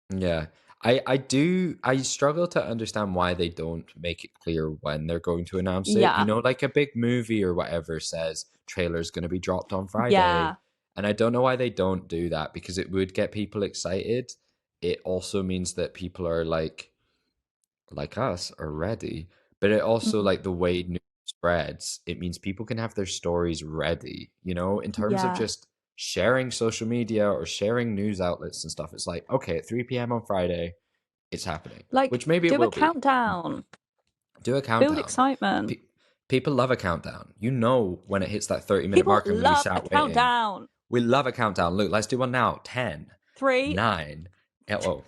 [SPEAKER 1] Yeah. I struggle to understand why they don't make it clear when they're going to announce it.
[SPEAKER 2] Yeah.
[SPEAKER 1] Like a big movie or whatever says trailer's going to be dropped on Friday.
[SPEAKER 2] Yeah.
[SPEAKER 1] And I don't know why they don't do that, because it would get people excited. It also means that people are like us are ready. But it also, like the way news spreads, it means people can have their stories ready, in terms of just sharing social media or sharing news outlets and stuff. It's like, okay, at 3 p.m. on Friday, it's happening.
[SPEAKER 2] Like,
[SPEAKER 1] which maybe it will be.
[SPEAKER 2] Do a countdown.
[SPEAKER 1] Build
[SPEAKER 2] excitement.
[SPEAKER 1] People love a countdown. When it hits that 30-minute mark and we start waiting.
[SPEAKER 2] Countdown.
[SPEAKER 1] We love a countdown. Look, let's do one now. 10,
[SPEAKER 2] 3,
[SPEAKER 1] 9. Oh.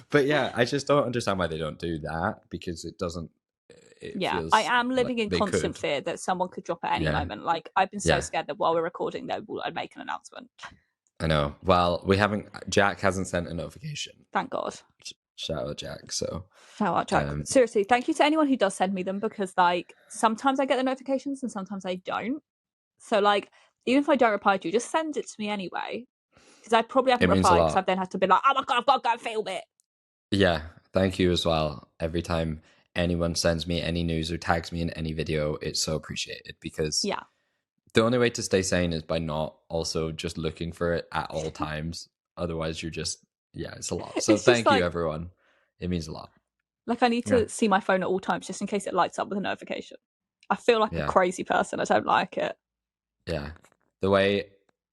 [SPEAKER 1] But yeah, I just don't understand why they don't do that, because it doesn't.
[SPEAKER 2] I am living in constant fear that someone could drop at any moment. Like, I've been so scared that while we're recording, I'd make an announcement.
[SPEAKER 1] I know. Well, Jack hasn't sent a notification.
[SPEAKER 2] Thank God.
[SPEAKER 1] Shout out Jack. So
[SPEAKER 2] shout out Jack. Seriously, thank you to anyone who does send me them, because like sometimes I get the notifications and sometimes I don't. So like, even if I don't reply to you, just send it to me anyway. Because I probably haven't replied, because I've then had to be like, oh my God, I've got to go and film it.
[SPEAKER 1] Yeah, thank you as well. Every time anyone sends me any news or tags me in any video, it's so appreciated, because the only way to stay sane is by not also just looking for it at all times. Otherwise, you're just, it's a lot. So thank you, everyone. It means a lot.
[SPEAKER 2] Like, I need to see my phone at all times just in case it lights up with a notification. I feel like a crazy person. I don't like it. Yeah.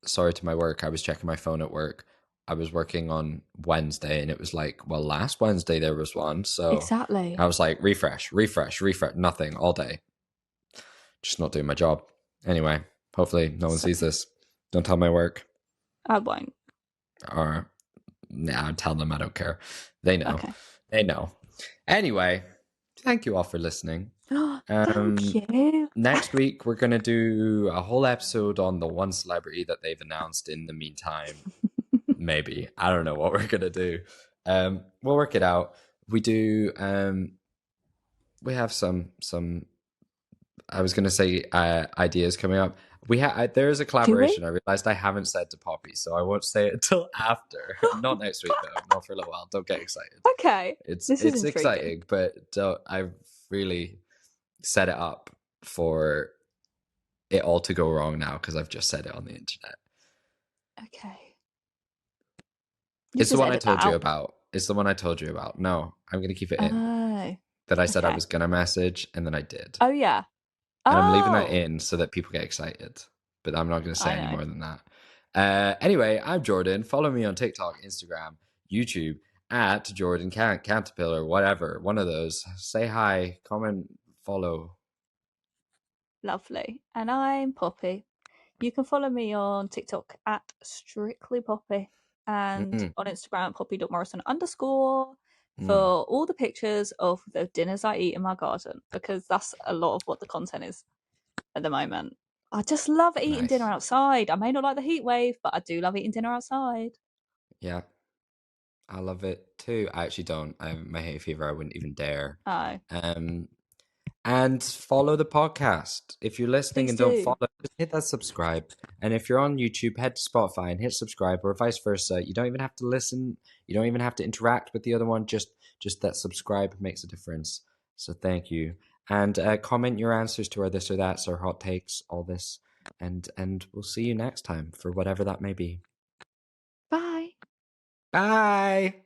[SPEAKER 1] Sorry to my work, I was checking my phone at work. I was working on Wednesday and it was like, well, last Wednesday there was one. So
[SPEAKER 2] exactly.
[SPEAKER 1] I was like, refresh, nothing all day. Just not doing my job. Anyway, hopefully no one sees this. Don't tell my work.
[SPEAKER 2] I won't.
[SPEAKER 1] Or, nah, tell them I don't care. They know.
[SPEAKER 2] Okay.
[SPEAKER 1] They know. Anyway, thank you all for listening.
[SPEAKER 2] Thank you.
[SPEAKER 1] Next week, we're going to do a whole episode on the one celebrity that they've announced in the meantime. Maybe. I don't know what we're going to do. We'll work it out. We do, we have some, I was going to say ideas coming up. There is a collaboration I realized I haven't said to Poppy, so I won't say it until after. Not next week, though. Not for a little while. Don't get excited.
[SPEAKER 2] Okay.
[SPEAKER 1] It's exciting, but I've really set it up for it all to go wrong now, because I've just said it on the internet.
[SPEAKER 2] Okay.
[SPEAKER 1] It's the one I told you about. It's the one I told you about. No, I'm going to keep it in. That I said I was going to message, and then I did.
[SPEAKER 2] Oh, yeah.
[SPEAKER 1] And I'm leaving that in so that people get excited. But I'm not going to say any more than that. Anyway, I'm Jordan. Follow me on TikTok, Instagram, YouTube, at Jordan Caterpillar, whatever. One of those. Say hi, comment, follow.
[SPEAKER 2] Lovely. And I'm Poppy. You can follow me on TikTok at Strictlypoppy. and
[SPEAKER 1] Mm,
[SPEAKER 2] on Instagram, poppy.morrison_, for
[SPEAKER 1] mm.
[SPEAKER 2] all the pictures of the dinners I eat in my garden, because that's a lot of what the content is at the moment. I just love eating dinner
[SPEAKER 1] Nice.
[SPEAKER 2] outside. I may not like the heat wave, but I do love eating dinner outside.
[SPEAKER 1] Yeah, I love it too. I actually don't. I have my hay fever. I wouldn't even dare.
[SPEAKER 2] Oh,
[SPEAKER 1] Um, and follow the podcast. If you're listening
[SPEAKER 2] please
[SPEAKER 1] and don't
[SPEAKER 2] do.
[SPEAKER 1] follow, just hit that subscribe. And if you're on YouTube, head to Spotify and hit subscribe, or vice versa. You don't even have to listen. You don't even have to interact with the other one. Just that subscribe makes a difference. So thank you. And comment your answers to our this or that's, our hot takes, all this. And we'll see you next time for whatever that may be.
[SPEAKER 2] Bye.
[SPEAKER 1] Bye.